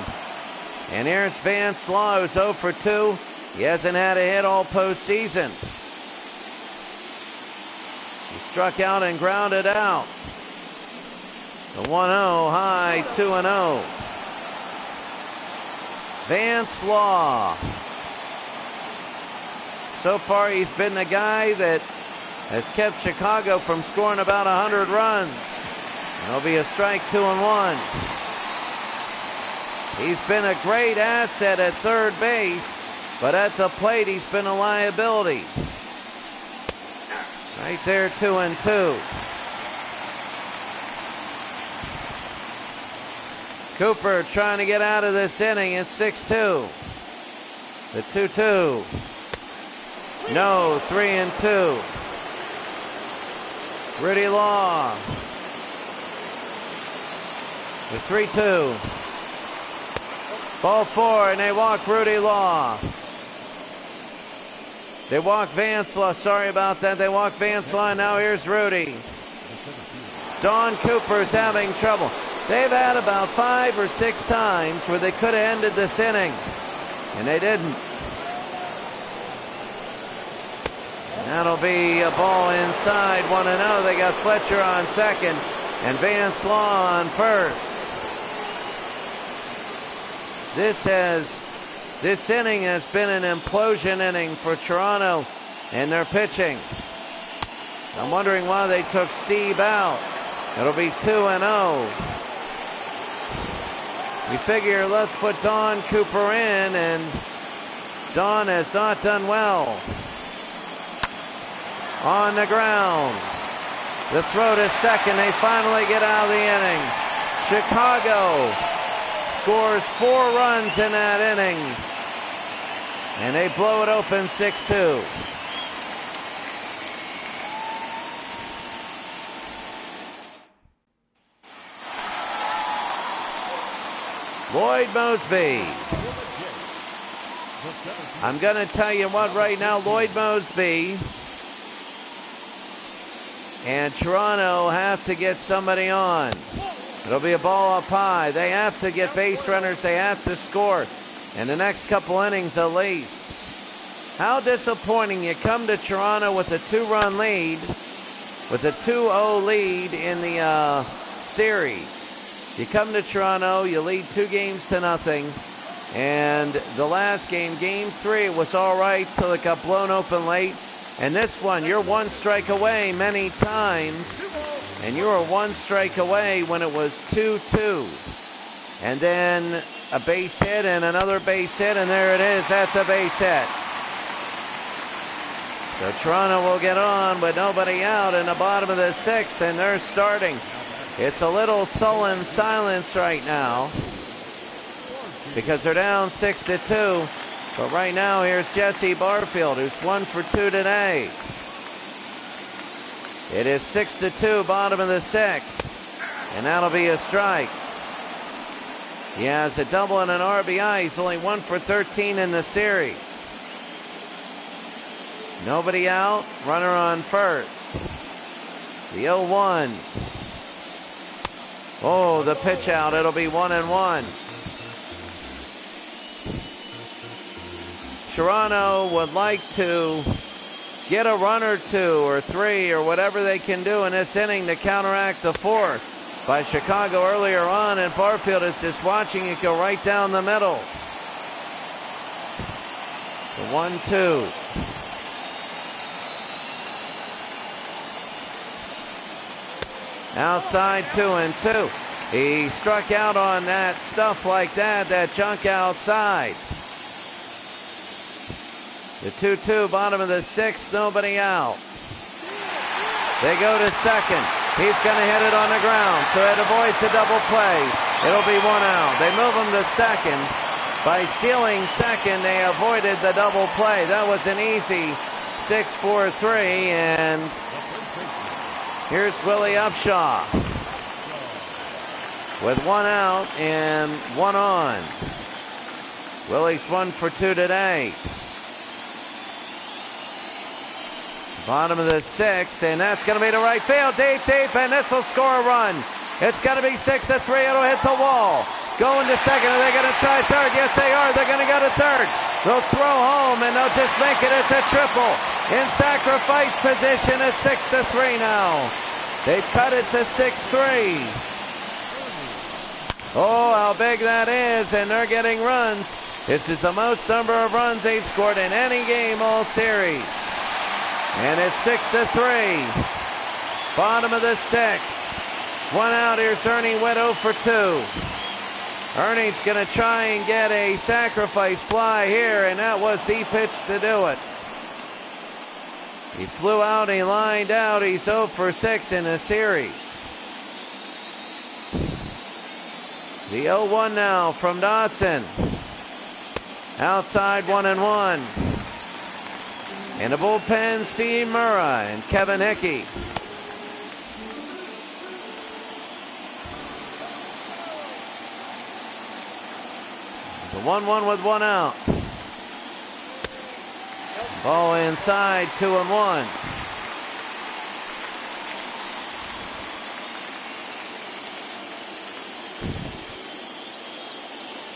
And here's Van Slaw, who's 0 for 2. He hasn't had a hit all postseason. He struck out and grounded out. The 1-0 high, 2-0. Van Slaw. So far, he's been the guy that has kept Chicago from scoring about 100 runs. It'll be a strike, 2-1. He's been a great asset at third base, but at the plate, he's been a liability. Right there, 2-2. Cooper trying to get out of this inning. It's 6-2. The 2-2. No, 3-2. Rudy Law. The 3-2. Ball four, and they walk Rudy Law. They walk Van Slaw. Sorry about that. They walk Van Slaw. Now here's Rudy. Don Cooper's having trouble. They've had about 5 or 6 times where they could have ended this inning, and they didn't. That'll be a ball inside, 1-0. They got Fletcher on second and Van Slaw on first. This inning has been an implosion inning for Toronto and their pitching. I'm wondering why they took Steve out. It'll be 2-0. We figure let's put Don Cooper in, and Don has not done well. On the ground. The throw to second. They finally get out of the inning. Chicago scores 4 runs in that inning, and they blow it open 6-2. Lloyd Moseby. I'm going to tell you what right now, Lloyd Moseby and Toronto have to get somebody on. It'll be a ball up high. They have to get base runners. They have to score in the next couple innings at least. How disappointing. You come to Toronto with a 2-run lead, with a 2-0 lead in the series. You come to Toronto, you lead 2-0, and the last game, game 3, was all right till it got blown open late. And this one, you're 1 strike away many times, and you were 1 strike away when it was 2-2. And then a base hit and another base hit, and there it is. That's a base hit. So Toronto will get on, but nobody out in the bottom of the 6th, and they're starting. It's a little sullen silence right now because they're down 6-2. But right now, here's Jesse Barfield, who's 1 for 2 today. It is 6-2, bottom of the 6th, and that'll be a strike. He has a double and an RBI. He's only 1 for 13 in the series. Nobody out, runner on first. The 0-1. Oh, the pitch out. It'll be 1-1. Toronto would like to get a run or 2 or 3 or whatever they can do in this inning to counteract the 4th by Chicago earlier on, and Barfield is just watching it go right down the middle. The 1-2. Outside 2-2. He struck out on that stuff like that junk outside. The 2-2, bottom of the 6th, nobody out. They go to second. He's going to hit it on the ground, so it avoids a double play. It'll be 1 out. They move him to second, By stealing second, they avoided the double play. That was an easy 6-4-3, and here's Willie Upshaw with 1 out and 1 on. Willie's 1 for 2 today. Bottom of the 6th, and that's going to be to right field, deep, and this will score a run. It's going to be 6-3. It'll hit the wall. Going to second. Are they going to try third? Yes, they are. They're going to go to third. They'll throw home, and they'll just make it. It's a triple. In sacrifice position, it's 6-3 now. They've cut it to 6-3. Oh, how big that is, and they're getting runs. This is the most number of runs they've scored in any game all series. And it's 6-3. Bottom of the 6th. 1 out. Here's Ernie Witt 0 for 2. Ernie's going to try and get a sacrifice fly here, and that was the pitch to do it. He flew out, he lined out, he's 0 for 6 in the series. The 0-1 now from Dotson. Outside 1-1. In the bullpen, Steve Murrah and Kevin Hickey. The 1-1 with 1 out. Ball inside, 2-1.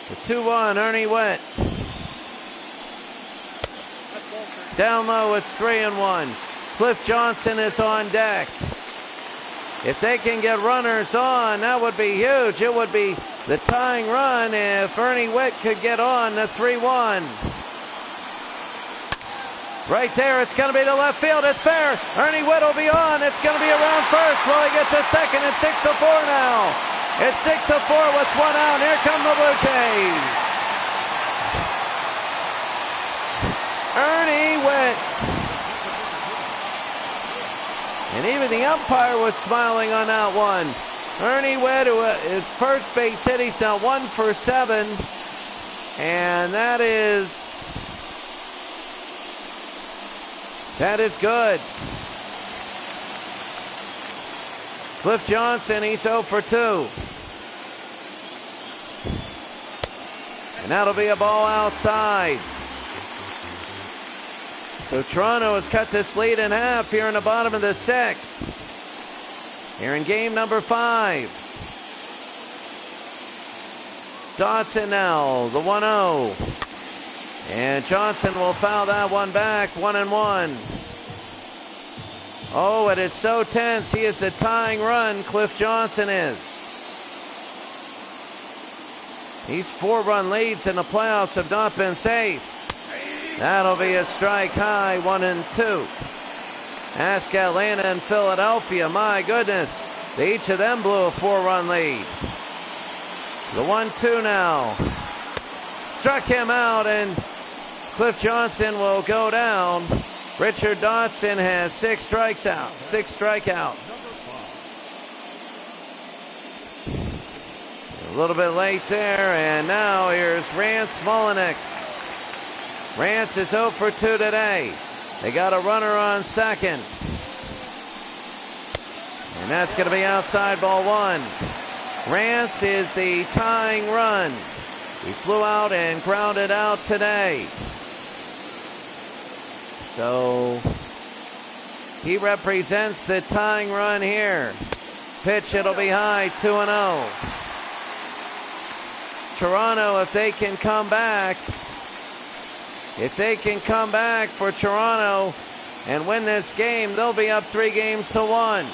The 2-1, Ernie Witt. Down low, it's 3-1. Cliff Johnson is on deck. If they can get runners on, that would be huge. It would be the tying run if Ernie Witt could get on the 3-1. Right there, it's going to be to left field. It's fair. Ernie Witt will be on. It's going to be around first. Will he get to second? It's 6-4 now. It's 6-4 with 1 out. Here come the Blue Jays. Ernie Witt. And even the umpire was smiling on that one. Ernie Witt, who is first base hit, he's now 1 for 7. And that is good. Cliff Johnson, he's 0 for 2. And that'll be a ball outside. So Toronto has cut this lead in half here in the bottom of the 6th. Here in game number 5. Dotson now, the 1-0. And Johnson will foul that one back, 1-1. Oh, it is so tense. He is the tying run, Cliff Johnson is. These 4-run leads in the playoffs have not been safe. That'll be a strike high, 1-2. Ask Atlanta and Philadelphia. My goodness, each of them blew a 4-run lead. The 1-2 now. Struck him out, and Cliff Johnson will go down. Richard Dotson has 6 strikeouts. A little bit late there, and now here's Rance Mulliniks. Rance is 0 for 2 today. They got a runner on second. And that's going to be outside, ball 1. Rance is the tying run. He flew out and grounded out today. So he represents the tying run here. Pitch, it'll be high, 2-0. Toronto, if they can come back for Toronto and win this game, they'll be up 3-1.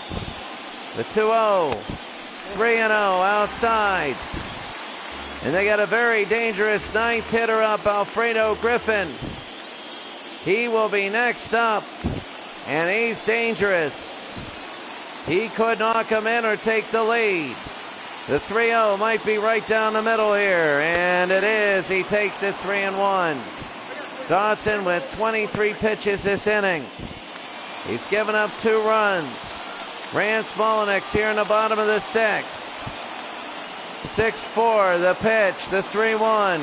The 2-0, 3-0 outside. And they got a very dangerous 9th hitter up, Alfredo Griffin. He will be next up, and he's dangerous. He could knock him in or take the lead. The 3-0 might be right down the middle here, and it is. He takes it 3-1. Dotson with 23 pitches this inning. He's given up 2 runs. Rance Mulliniks here in the bottom of the 6th. 6-4, the pitch, the 3-1.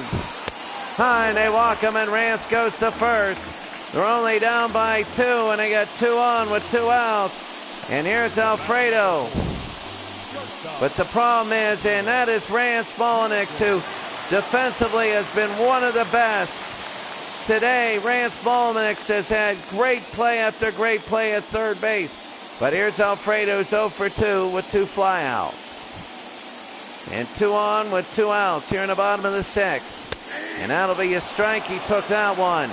High, and they walk him, and Rance goes to first. They're only down by 2, and they got 2 on with 2 outs. And here's Alfredo. But the problem is, and that is Rance Molyneux, who defensively has been one of the best. Today, Rance Molyneux has had great play after great play at third base. But here's Alfredo's 0 for 2 with 2 flyouts. And 2 on with 2 outs here in the bottom of the 6th. And that'll be a strike. He took that one.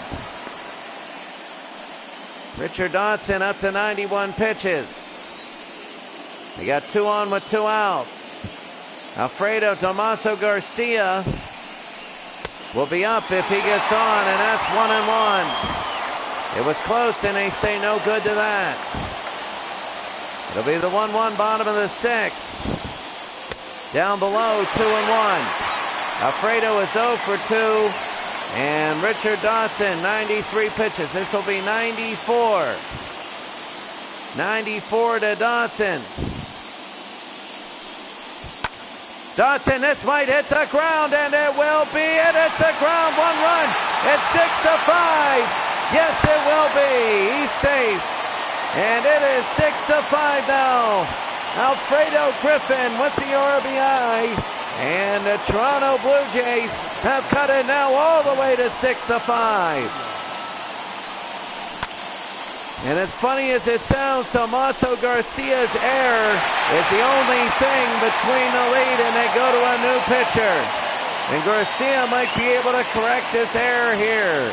Richard Dotson up to 91 pitches. They got 2 on with 2 outs. Alfredo Tomaso Garcia will be up if he gets on, and that's 1-1. It was close, and they say no good to that. It'll be the 1-1 bottom of the 6th. Down below, 2-1. Alfredo is 0 for 2, and Richard Dotson, 93 pitches. This will be 94. 94 to Dotson. Dotson, this might hit the ground, and it will be. It hits the ground, 1 run. It's 6-5. Yes, it will be. He's safe. And it is 6-5 now. Alfredo Griffin with the RBI. And the Toronto Blue Jays have cut it now all the way to 6-5. And as funny as it sounds, Tomaso Garcia's error is the only thing between the lead, and they go to a new pitcher. And Garcia might be able to correct this error here.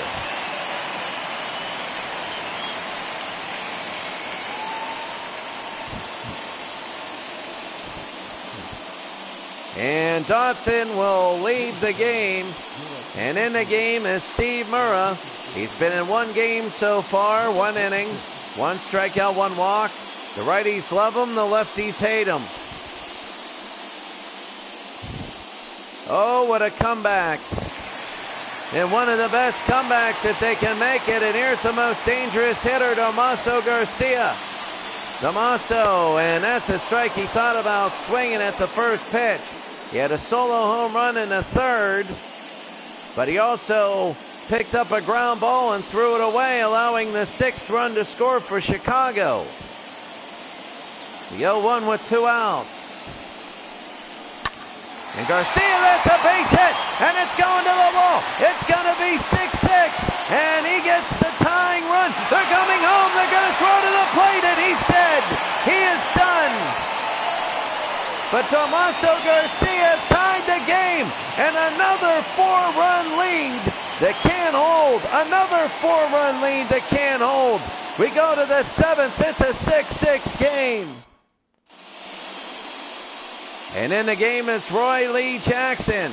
And Dotson will leave the game. And in the game is Steve Murrah. He's been in 1 game so far, 1 inning, 1 strikeout, 1 walk. The righties love him, the lefties hate him. Oh, what a comeback. And one of the best comebacks if they can make it. And here's the most dangerous hitter, Tomaso Garcia. Tomaso, and that's a strike. He thought about swinging at the first pitch. He had a solo home run in the 3rd, but he also picked up a ground ball and threw it away, allowing the 6th run to score for Chicago. The 0-1 with 2 outs. And Garcia, that's a base hit, and it's going to the wall. It's going to be 6-6, and he gets the tying run. They're coming home. They're going to throw to the plate, and he's dead. He is done. But Tomaso Garcia tied the game, and another 4-run lead that can't hold. Another 4-run lead that can't hold. We go to the 7th. It's a 6-6 game. And in the game is Roy Lee Jackson.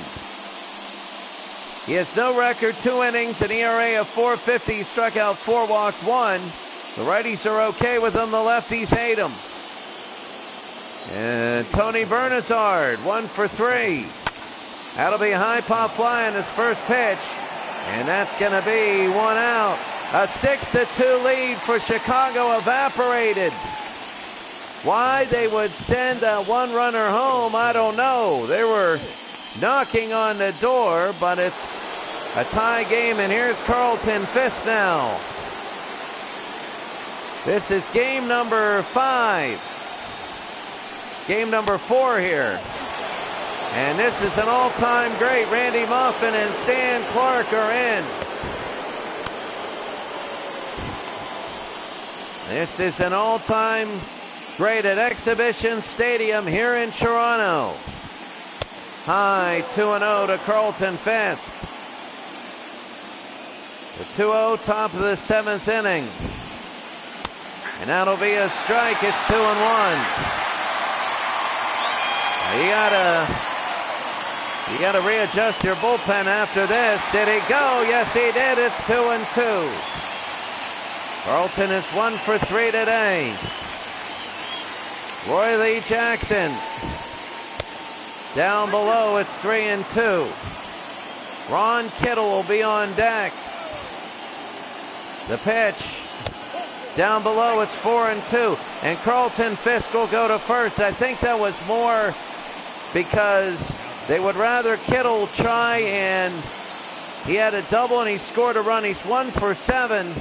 He has no record, 2 innings, an ERA of 4.50, struck out 4, walked 1. The righties are okay with him, the lefties hate him. And Tony Bernazard, 1 for 3. That'll be a high pop fly on his first pitch. And that's going to be 1 out. A 6-2 lead for Chicago evaporated. Why they would send a 1-runner home, I don't know. They were knocking on the door, but it's a tie game, and here's Carlton Fisk now. This is game number 5. Game number 4 here. And this is an all-time great. Randy Moffin and Stan Clark are in. This is an all-time great at Exhibition Stadium here in Toronto. High 2-0 to Carlton Fisk. The 2-0 top of the 7th inning. And that'll be a strike. It's 2-1. You gotta readjust your bullpen after this. Did he go? Yes, he did. It's 2-2. Carlton is 1 for 3 today. Roy Lee Jackson. Down below, it's 3-2. Ron Kittle will be on deck. The pitch. Down below, it's 4-2. And Carlton Fisk will go to first. I think that was more because they would rather Kittle try and He had a double and he scored a run. He's 1 for 7,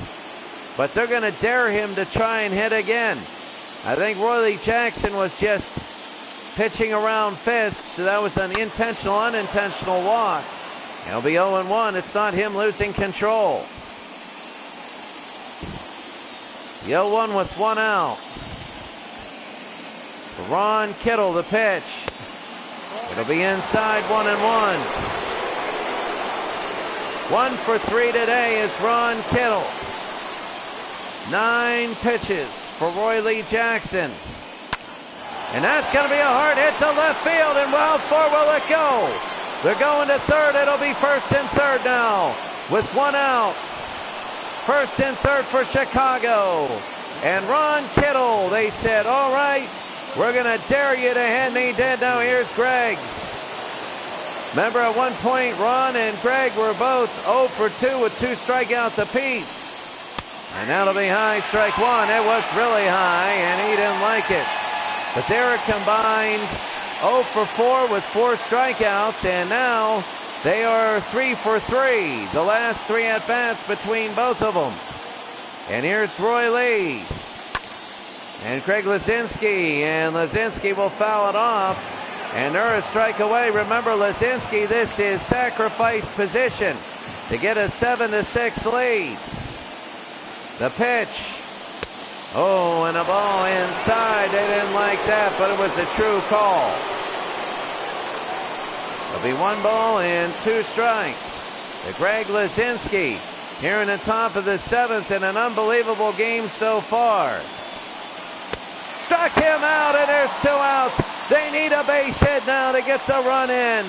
but they're going to dare him to try and hit again. I think Roy Jackson was just pitching around Fisk, so that was an intentional, unintentional walk. It'll be 0-1. It's not him losing control. The 0-1 with 1 out. Ron Kittle, the pitch. It'll be inside, 1-1. 1 for 3 today is Ron Kittle. 9 pitches for Roy Lee Jackson. And that's going to be a hard hit to left field, and how far will it go? They're going to third. It'll be first and third now with 1 out. First and third for Chicago. And Ron Kittle, they said, all right, we're going to dare you to hit, and he did. Now here's Greg. Remember, at one point, Ron and Greg were both 0 for 2 with 2 strikeouts apiece. And that'll be high, strike 1. It was really high, and he didn't like it. But they were combined 0 for 4 with 4 strikeouts, and now they are 3 for 3. The last 3 at-bats between both of them. And here's Roy Lee. And Craig Lazinski, and Lazinski will foul it off. And they're a strike away. Remember, Lazinski, this is sacrifice position to get a 7-6 lead. The pitch. Oh, and a ball inside. They didn't like that, but it was a true call. There'll be 1 ball and 2 strikes to Greg Lazinski here in the top of the 7th in an unbelievable game so far. Struck him out, and there's 2 outs. They need a base hit now to get the run in.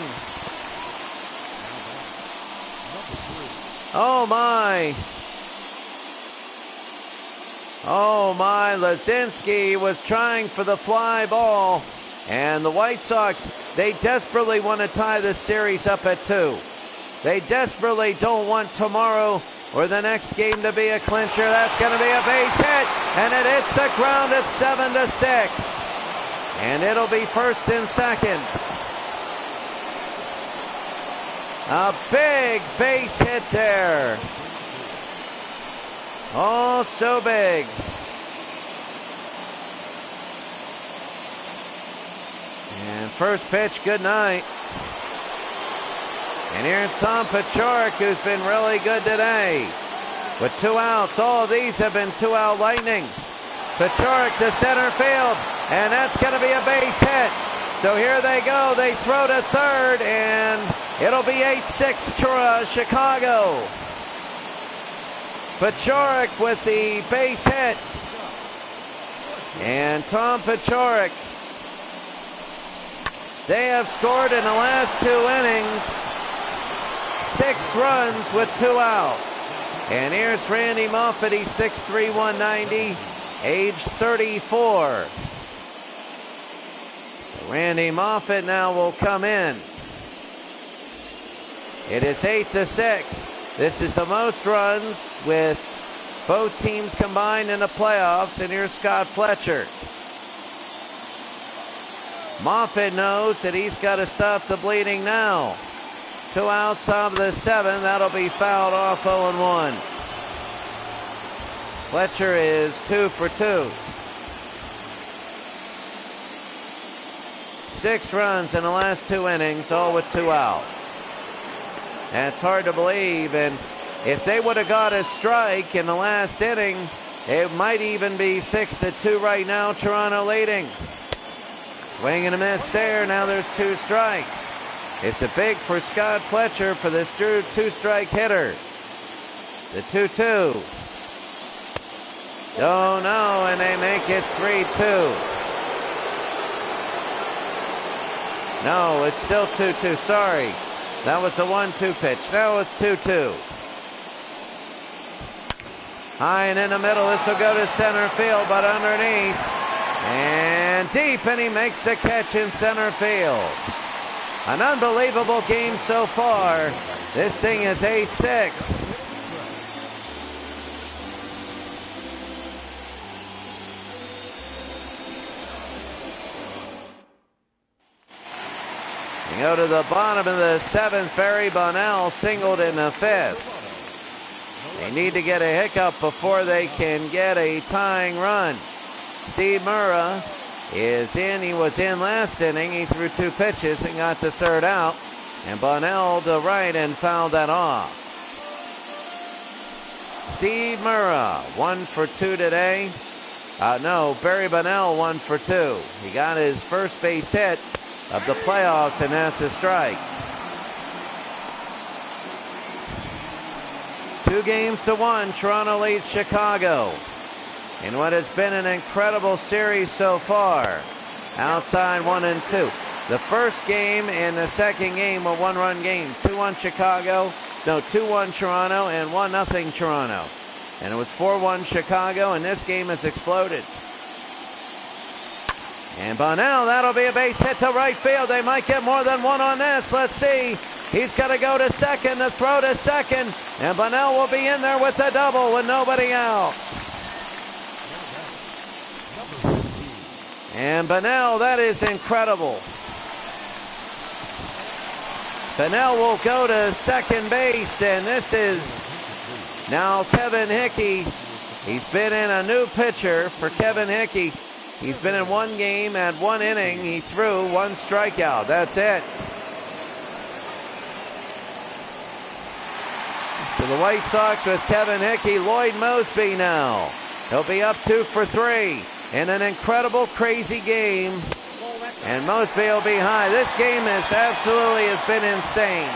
Oh, my. Oh, my. Lazinski was trying for the fly ball. And the White Sox, they desperately want to tie this series up at 2. They desperately don't want tomorrow or the next game to be a clincher. That's going to be a base hit, and it hits the ground at 7-6. And it'll be first and second. A big base hit there. Oh, so big. And first pitch, good night. And here's Tom Paciorek, who's been really good today. With 2 outs, all of these have been 2-out lightning. Paciorek to center field, and that's going to be a base hit. So here they go. They throw to third, and it'll be 8-6 Chicago. Paciorek with the base hit. And Tom Paciorek, they have scored in the last 2 innings 6 runs with 2 outs. And here's Randy Moffett. He's 6'3", 190, age 34. Randy Moffett now will come in. It is 8-6. This is the most runs with both teams combined in the playoffs. And here's Scott Fletcher. Moffett knows that he's got to stop the bleeding now. 2 outs, top of the 7th. That'll be fouled off, 0-1. Fletcher is 2 for 2. 6 runs in the last 2 innings, all with 2 outs. That's hard to believe, and if they would have got a strike in the last inning, it might even be 6-2 right now, Toronto leading. Swing and a miss there, now there's 2 strikes. It's a big for Scott Fletcher for this 2-strike hitter. The 2-2. Oh no, and they make it 3-2. No, it's still 2-2, sorry. That was a 1-2 pitch. Now it's 2-2. High and in the middle, this will go to center field, but underneath. And deep, and he makes the catch in center field. An unbelievable game so far. This thing is 8-6. We go to the bottom of the 7th. Barry Bonnell singled in the 5th. They need to get a hiccup before they can get a tying run. Steve Murrah is in. He was in last inning. He threw 2 pitches and got the 3rd out. And Bonnell to right and fouled that off. Steve Murrah, 1 for 2 today. No, Barry Bonnell, 1 for 2. He got his first base hit of the playoffs, and that's a strike. 2-1, Toronto leads Chicago in what has been an incredible series so far. Outside 1 and 2. The first game and the second game were 1-run games. 2-1 Chicago, no, 2-1 Toronto and 1-0 Toronto. And it was 4-1 Chicago, and this game has exploded. And Bonnell, that'll be a base hit to right field. They might get more than one on this. Let's see. He's going to go to second, to throw to second. And Bonnell will be in there with a double with nobody out. And Bonnell, that is incredible. Bonnell will go to second base, and this is now Kevin Hickey. He's been in a new pitcher for Kevin Hickey. He's been in 1 game at 1 inning. He threw 1 strikeout. That's it. So the White Sox with Kevin Hickey. Lloyd Mosby now. He'll be up 2 for 3 in an incredible, crazy game. And Mosby will be high. This game has been insane.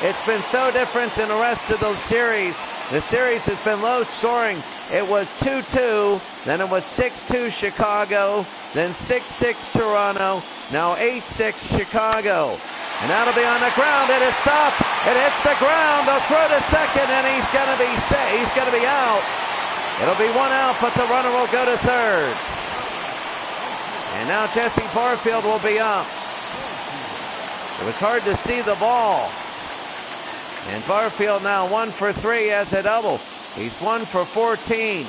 It's been so different than the rest of the series. The series has been low scoring. It was 2-2, then it was 6-2 Chicago, then 6-6 Toronto, now 8-6 Chicago. And that'll be on the ground. It is stopped. It hits the ground. They'll throw to second, and he's going to be out. It'll be 1 out, but the runner will go to third. And now Jesse Barfield will be up. It was hard to see the ball. And Barfield now 1 for 3 as a double. He's 1 for 14.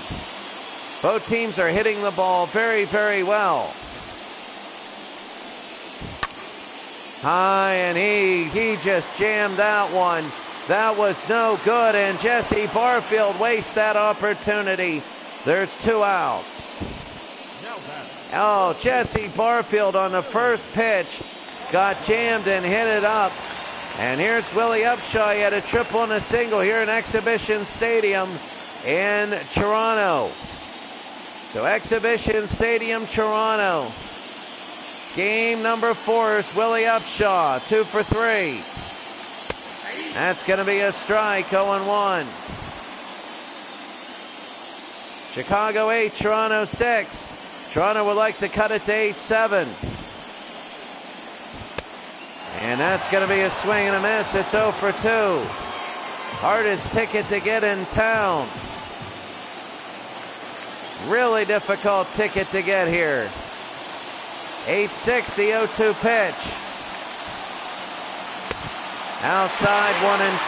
Both teams are hitting the ball very, very well. High, and he just jammed that one. That was no good, and Jesse Barfield wastes that opportunity. There's 2 outs. Oh, Jesse Barfield on the first pitch got jammed and hit it up. And here's Willie Upshaw. He had a triple and a single here in Exhibition Stadium in Toronto. So Exhibition Stadium, Toronto. Game number 4 is Willie Upshaw, 2 for 3. That's going to be a strike, 0-1. Chicago 8, Toronto 6. Toronto would like to cut it to 8-7. And that's going to be a swing and a miss. It's 0 for 2. Hardest ticket to get in town. Really difficult ticket to get here. 8-6, the 0-2 pitch. Outside, 1 and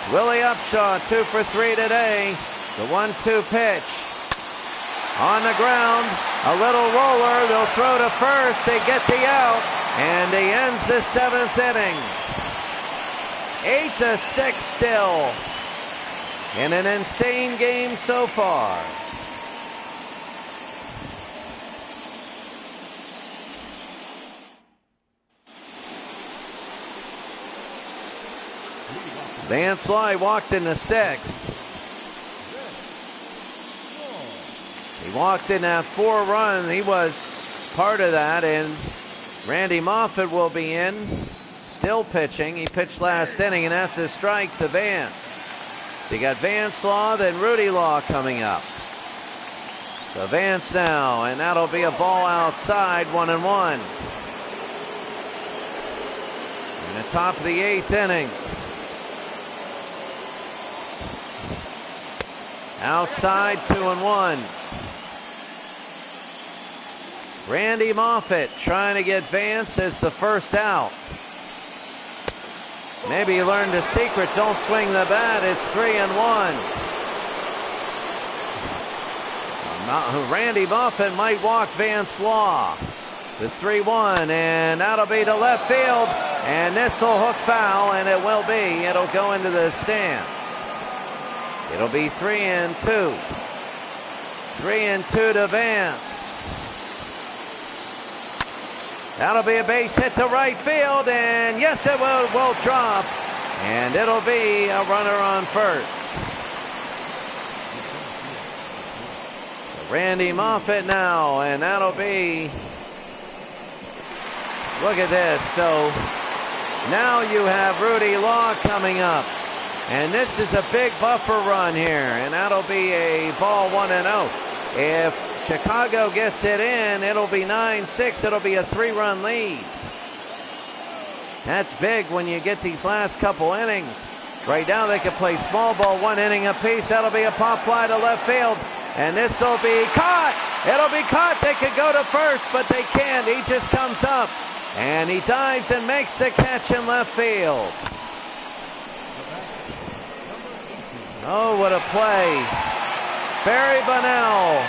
2. Willie Upshaw, 2 for 3 today. The 1-2 pitch. On the ground, a little roller. They'll throw to first. They get the out, and he ends the 7th inning. 8-6 still. In an insane game so far. Vance Lai walked in the 6th. He walked in that 4-run. He was part of that, and Randy Moffett will be in, still pitching. He pitched last inning, and that's a strike to Vance. So you got Vance Law, then Rudy Law coming up. So Vance now, and that'll be a ball outside, 1-1. In the top of the 8th inning. Outside, 2-1. Randy Moffett trying to get Vance as the first out. Maybe he learned a secret. Don't swing the bat. It's 3-1. Randy Moffett might walk Vance Law. The 3-1, and that'll be to left field, and this will hook foul, and it will be. It'll go into the stand. It'll be 3-2. 3-2 to Vance. That'll be a base hit to right field, and yes, it will drop, and it'll be a runner on first. So Randy Moffett now, and that'll be, look at this. So now you have Rudy Law coming up, and this is a big buffer run here, and that'll be a ball 1-0. If Chicago gets it in, it'll be 9-6. It'll be a 3-run lead. That's big when you get these last couple innings. Right now they could play small ball 1 inning apiece. That'll be a pop fly to left field, and this will be caught. It'll be caught. They could go to first, but they can't. He just comes up, and he dives and makes the catch in left field. Oh, what a play. Barry Bonnell.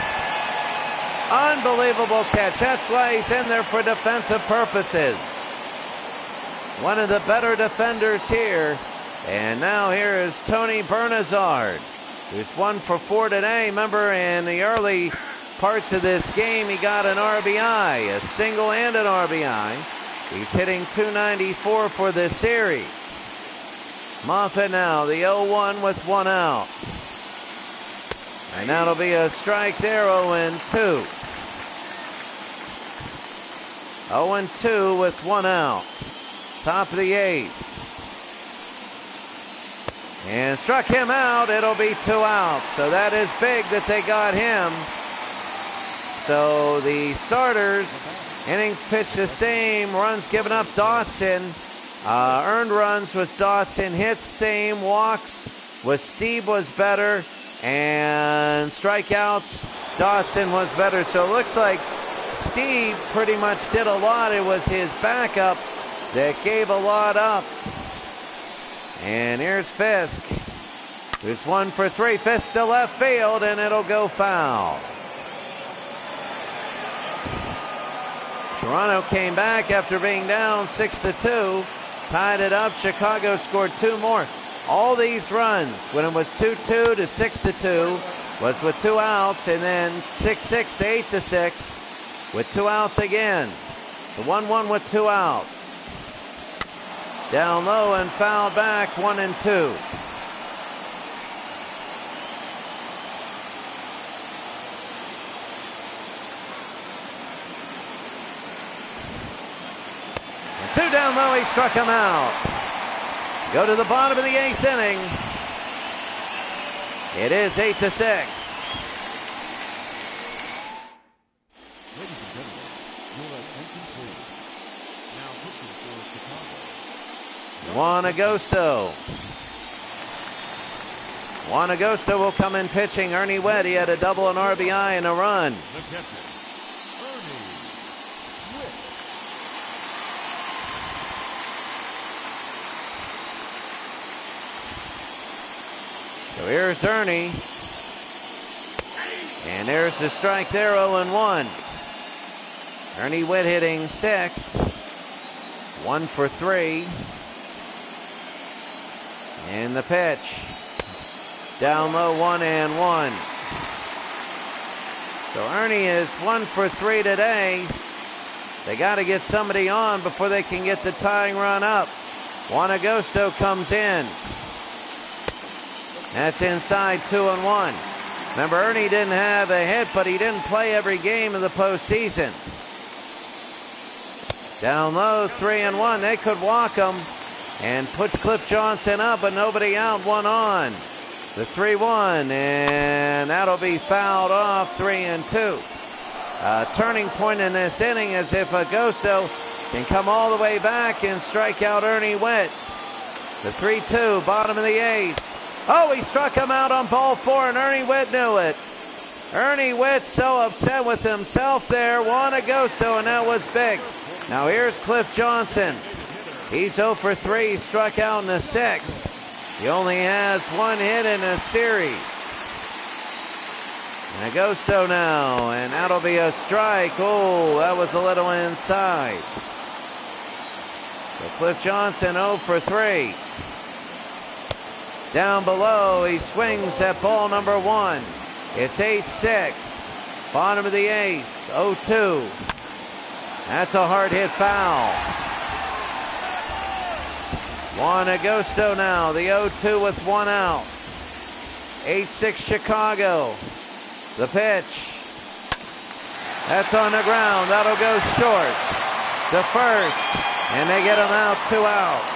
Unbelievable catch. That's why he's in there for defensive purposes. One of the better defenders here. And now here is Tony Bernazard, who's 1 for 4 today. Remember, in the early parts of this game, he got an RBI, a single and an RBI. He's hitting .294 for this series. Moffett now, the 0-1 with 1 out. And that'll be a strike there, 0-2. 0-2 with 1 out. Top of the 8th. And struck him out. It'll be 2 outs. So that is big that they got him. So the starters, innings pitched the same, runs given up Dotson. Earned runs was Dotson, hits same, walks was Steve was better, and strikeouts Dotson was better. So it looks like Steve pretty much did a lot. It was his backup that gave a lot up. And here's Fisk, who's 1 for 3. Fisk to left field, and it'll go foul. Toronto came back after being down 6-2, tied it up. Chicago scored 2 more. All these runs, when it was 2-2 to 6-2, was with 2 outs, and then 6-6 to 8-6 with 2 outs again. The 1-1 with 2 outs. Down low and fouled back, 1-2. And 2 down low, he struck him out. Go to the bottom of the 8th inning. It is 8-6. Juan Agosto. Juan Agosto will come in pitching. Ernie Wett, he had a double, an RBI, and a run. So here's Ernie. And there's the strike there, 0-1. Ernie Wett hitting 6th. 1 for 3. And the pitch. Down low, 1-1. So Ernie is 1 for 3 today. They got to get somebody on before they can get the tying run up. Juan Agosto comes in. That's inside, 2-1. Remember, Ernie didn't have a hit, but he didn't play every game of the postseason. Down low, 3-1. They could walk him and put Cliff Johnson up, but nobody out, 1 on. The 3-1, and that'll be fouled off, 3-2. Turning point in this inning is if Agosto can come all the way back and strike out Ernie Wett. The 3-2, bottom of the 8th. Oh, he struck him out on ball 4, and Ernie Wett knew it. Ernie Wett so upset with himself there. Juan Agosto, and that was big. Now here's Cliff Johnson. He's 0 for 3, he struck out in the 6th. He only has 1 hit in a series. And Agosto now, and that'll be a strike. Oh, that was a little inside. So Cliff Johnson 0 for 3. Down below, he swings at ball number 1. It's 8-6. Bottom of the 8th, 0-2. That's a hard hit foul. Juan Agosto now, the 0-2 with 1 out. 8-6 Chicago. The pitch. That's on the ground. That'll go short. To first. And they get him out, 2 outs.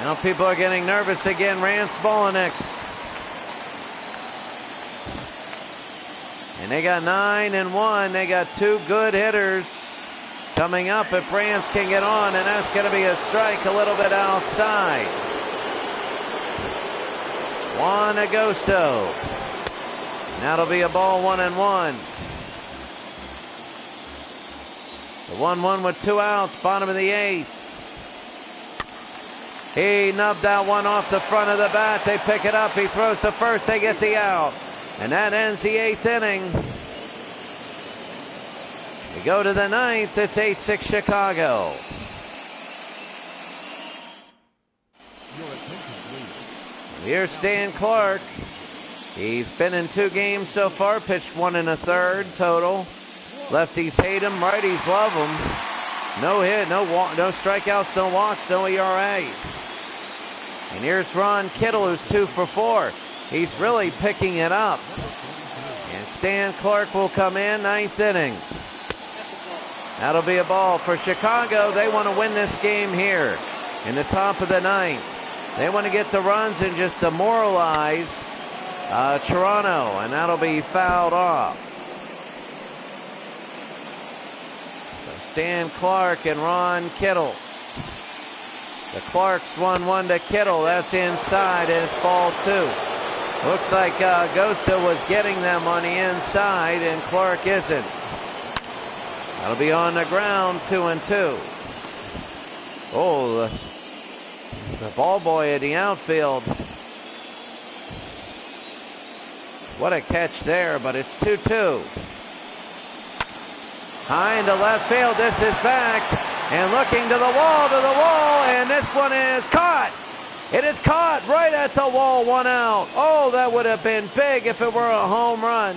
Now people are getting nervous again. Rance Mulliniks. And they got 9 and 1. They got 2 good hitters coming up if Rance can get on, and that's going to be a strike a little bit outside. Juan Agosto. That'll be a ball 1-1. The 1-1 with 2 outs, bottom of the 8th. He nubbed that one off the front of the bat. They pick it up. He throws to first. They get the out. And that ends the 8th inning. We go to the 9th. It's 8-6 Chicago. Here's Stan Clark. He's been in 2 games so far. Pitched 1 1/3 total. Lefties hate him. Righties love him. No hit, no strikeouts, no walks, no ERA. And here's Ron Kittle, who's 2 for 4. He's really picking it up. And Stan Clark will come in, 9th inning. That'll be a ball for Chicago. They want to win this game here in the top of the 9th. They want to get the runs and just demoralize Toronto, and that'll be fouled off. So Stan Clark and Ron Kittle. The Clarks 1-1 to Kittle. That's inside, and it's ball 2. Looks like Agosto was getting them on the inside, and Clark isn't. That'll be on the ground, 2-2. Oh, the ball boy at the outfield. What a catch there, but it's 2-2. High into left field. This is back. And looking to the wall, and this one is caught. It is caught right at the wall, 1 out. Oh, that would have been big if it were a home run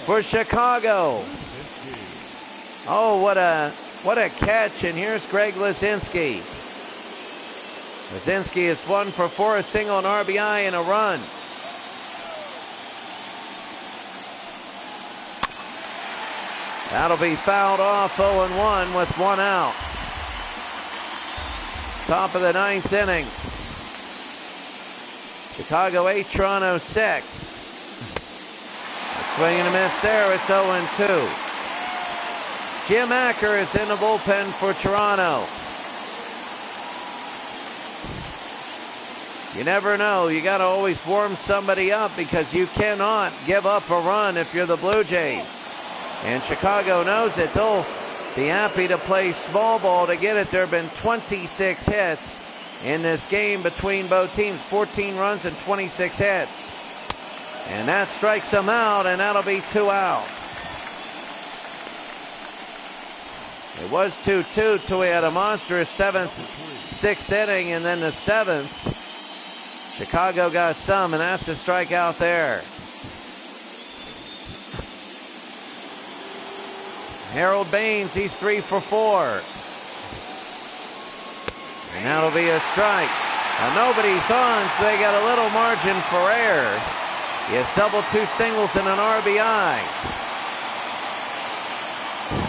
for Chicago. Oh, what a catch, and here's Greg Lisinski. Lisinski is 1 for 4, a single, an RBI, and a run. That'll be fouled off, 0-1 with 1 out. Top of the 9th inning. Chicago 8, Toronto 6. A swing and a miss there. It's 0-2. Jim Acker is in the bullpen for Toronto. You never know. You got to always warm somebody up because you cannot give up a run if you're the Blue Jays. And Chicago knows it. They'll be happy to play small ball to get it. There have been 26 hits in this game between both teams. 14 runs and 26 hits. And that strikes them out, and that'll be 2 outs. It was 2-2 till we had a monstrous 6th inning, and then the 7th. Chicago got some, and that's a strikeout there. Harold Baines, he's 3 for 4. And that'll be a strike. Now nobody's on, so they got a little margin for error. He has double 2 singles and an RBI.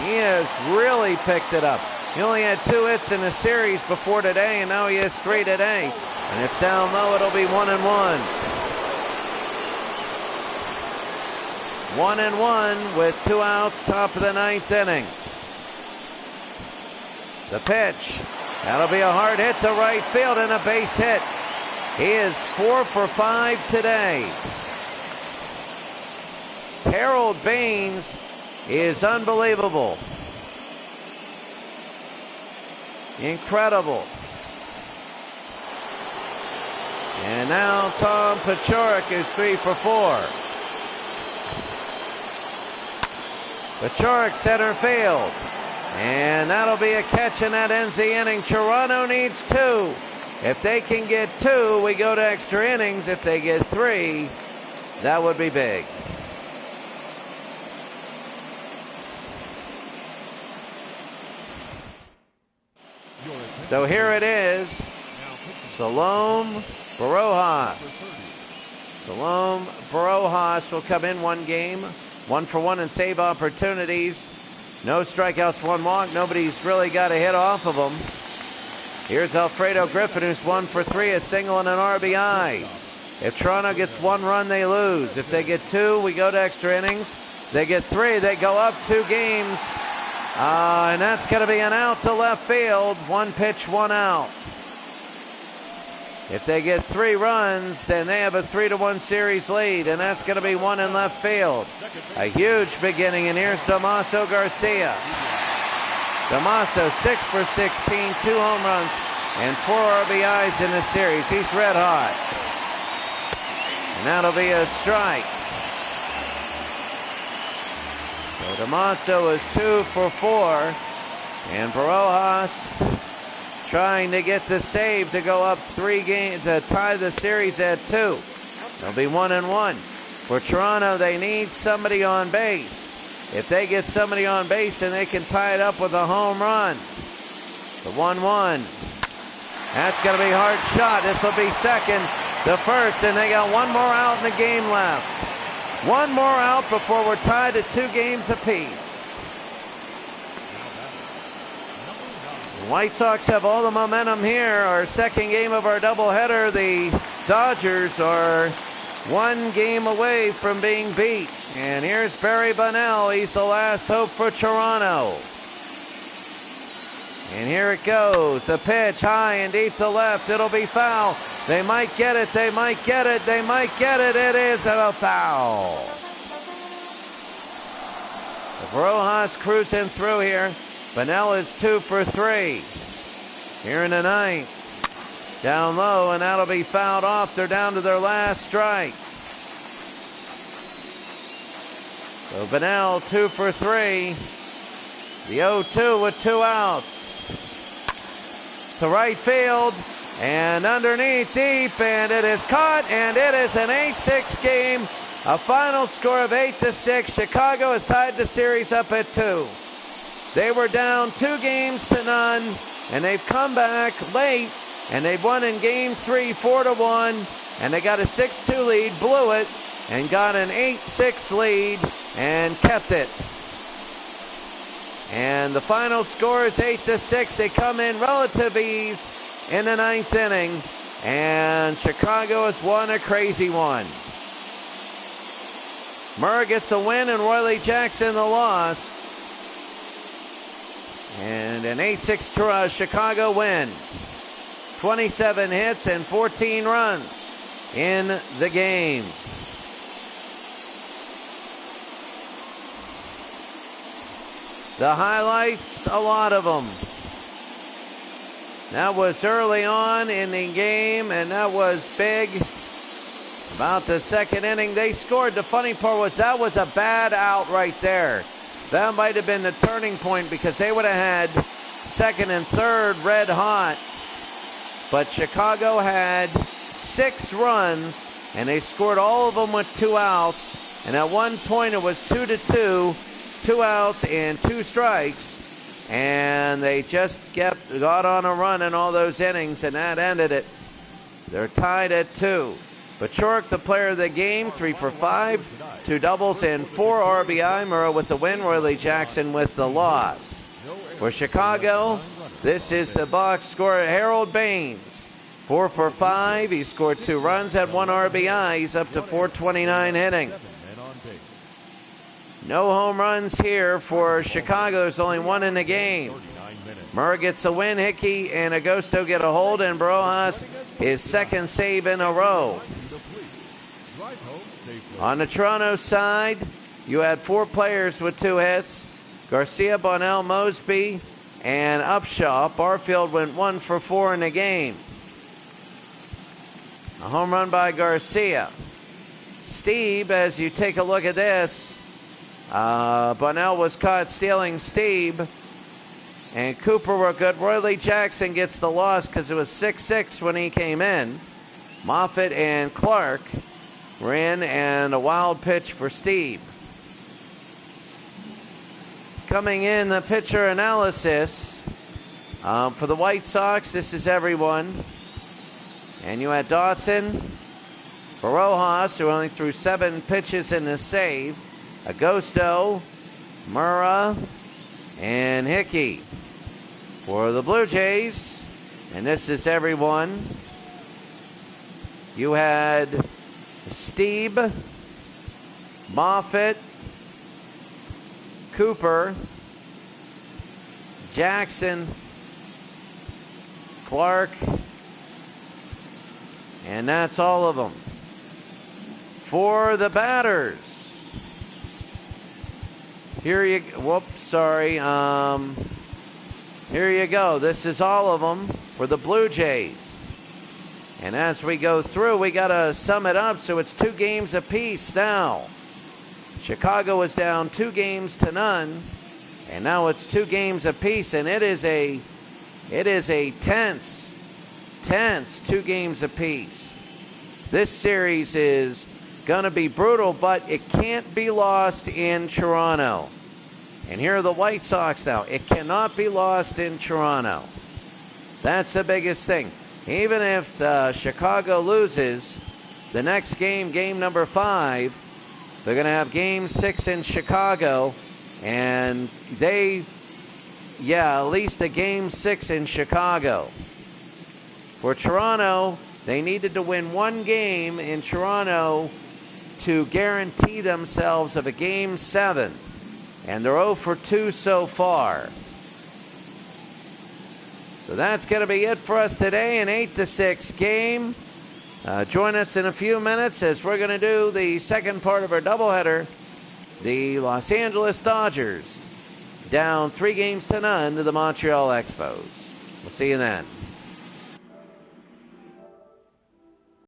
He has really picked it up. He only had 2 hits in the series before today, and now he has 3 today. And it's down low, it'll be 1-1. 1-1 with 2 outs, top of the 9th inning. The pitch. That'll be a hard hit to right field and a base hit. He is 4 for 5 today. Harold Baines is unbelievable. And now Tom Paciorek is 3 for 4. Paciorek center field. And that'll be a catch, and that ends the inning. Toronto needs 2. If they can get 2, we go to extra innings. If they get 3, that would be big. So here it is. Salom Barojas. Salom Barojas will come in 1 game. 1 for 1 in save opportunities. No strikeouts, 1 walk. Nobody's really got a hit off of him. Here's Alfredo Griffin, who's 1 for 3, a single and an RBI. If Toronto gets 1 run, they lose. If they get 2, we go to extra innings. They get 3, they go up 2 games. And that's going to be an out to left field. 1 pitch, 1 out. If they get 3 runs, then they have a 3-1 series lead, and that's going to be 1 in left field. A huge beginning, and here's Damaso Garcia. Damaso 6 for 16, 2 home runs, and 4 RBIs in the series. He's red hot. And that'll be a strike. So Damaso is 2 for 4, and Barojas trying to get the save to go up 3 games to tie the series at 2. It'll be 1-1. For Toronto, they need somebody on base. If they get somebody on base, then they can tie it up with a home run. The 1-1. That's going to be a hard shot. This will be second to first, and they got 1 more out in the game left. 1 more out before we're tied at 2 games apiece. White Sox have all the momentum here. Our second game of our doubleheader. The Dodgers are 1 game away from being beat. And here's Barry Bonnell. He's the last hope for Toronto. And here it goes. A pitch high and deep to left. It'll be foul. They might get it. They might get it. They might get it. It is a foul. Rojas cruising through here. Bonnell is 2 for 3. Here in the 9th. Down low, and that'll be fouled off. They're down to their last strike. So Bonnell 2 for 3. The 0-2 with 2 outs. To right field, and underneath deep, and it is caught, and it is an 8-6 game. A final score of 8-6. Chicago has tied the series up at 2. They were down 2 games to none, and they've come back late, and they've won in game 3, 4-1, and they got a 6-2 lead, blew it, and got an 8-6 lead, and kept it. And the final score is 8-6. They come in relative ease in the 9th inning, and Chicago has won a crazy one. Murr gets a win, and Royley Jackson the loss. And an 8-6 Chicago win. 27 hits and 14 runs in the game. The highlights, a lot of them. That was early on in the game, and that was big. About the 2nd inning, they scored. The funny part was that was a bad out right there. That might have been the turning point, because they would have had 2nd and 3rd red hot. But Chicago had 6 runs, and they scored all of them with 2 outs. And at one point it was 2-2, 2 outs and 2 strikes. And they just got on a run in all those innings, and that ended it. They're tied at 2. Paciorek, the player of the game, 3 for 5, 2 doubles and 4 RBI. Murrow with the win, Royley Jackson with the loss. For Chicago, this is the box score. Harold Baines, 4 for 5. He scored 2 runs, had 1 RBI. He's up to 429 hitting. No home runs here for Chicago. There's only 1 in the game. Murr gets a win. Hickey and Agosto get a hold, and Barojas his 2nd save in a row. On the Toronto side, you had 4 players with 2 hits. Garcia, Bonnell, Mosby, and Upshaw. Barfield went 1 for 4 in the game. A home run by Garcia. Steve, as you take a look at this, Bunnell was caught stealing Steve, and Cooper were good. Roy Lee Jackson gets the loss because it was 6-6 when he came in. Moffitt and Clark were in, and a wild pitch for Steve. Coming in, the pitcher analysis for the White Sox, this is everyone. And you had Dotson, Barojas, who only threw 7 pitches in the save, Agosto, Murrah, and Hickey. For the Blue Jays, and this is everyone, you had Steve, Moffitt, Cooper, Jackson, Clark, and that's all of them. For the batters, here you go. This is all of them for the Blue Jays. And as we go through, we got to sum it up, so it's 2 games apiece now. Chicago was down 2-0, and now it's 2 games apiece, and it is a tense 2 games apiece. This series is going to be brutal, but it can't be lost in Toronto. And here are the White Sox now. It cannot be lost in Toronto. That's the biggest thing. Even if Chicago loses the next game, game number 5, they're going to have game 6 in Chicago, and at least a game 6 in Chicago. For Toronto, they needed to win 1 game in Toronto to guarantee themselves of a game 7, and they're 0 for 2 so far. So that's going to be it for us today, an 8-6 game. Join us in a few minutes as we're going to do the second part of our doubleheader. The Los Angeles Dodgers down 3-0 to the Montreal Expos. We'll see you then.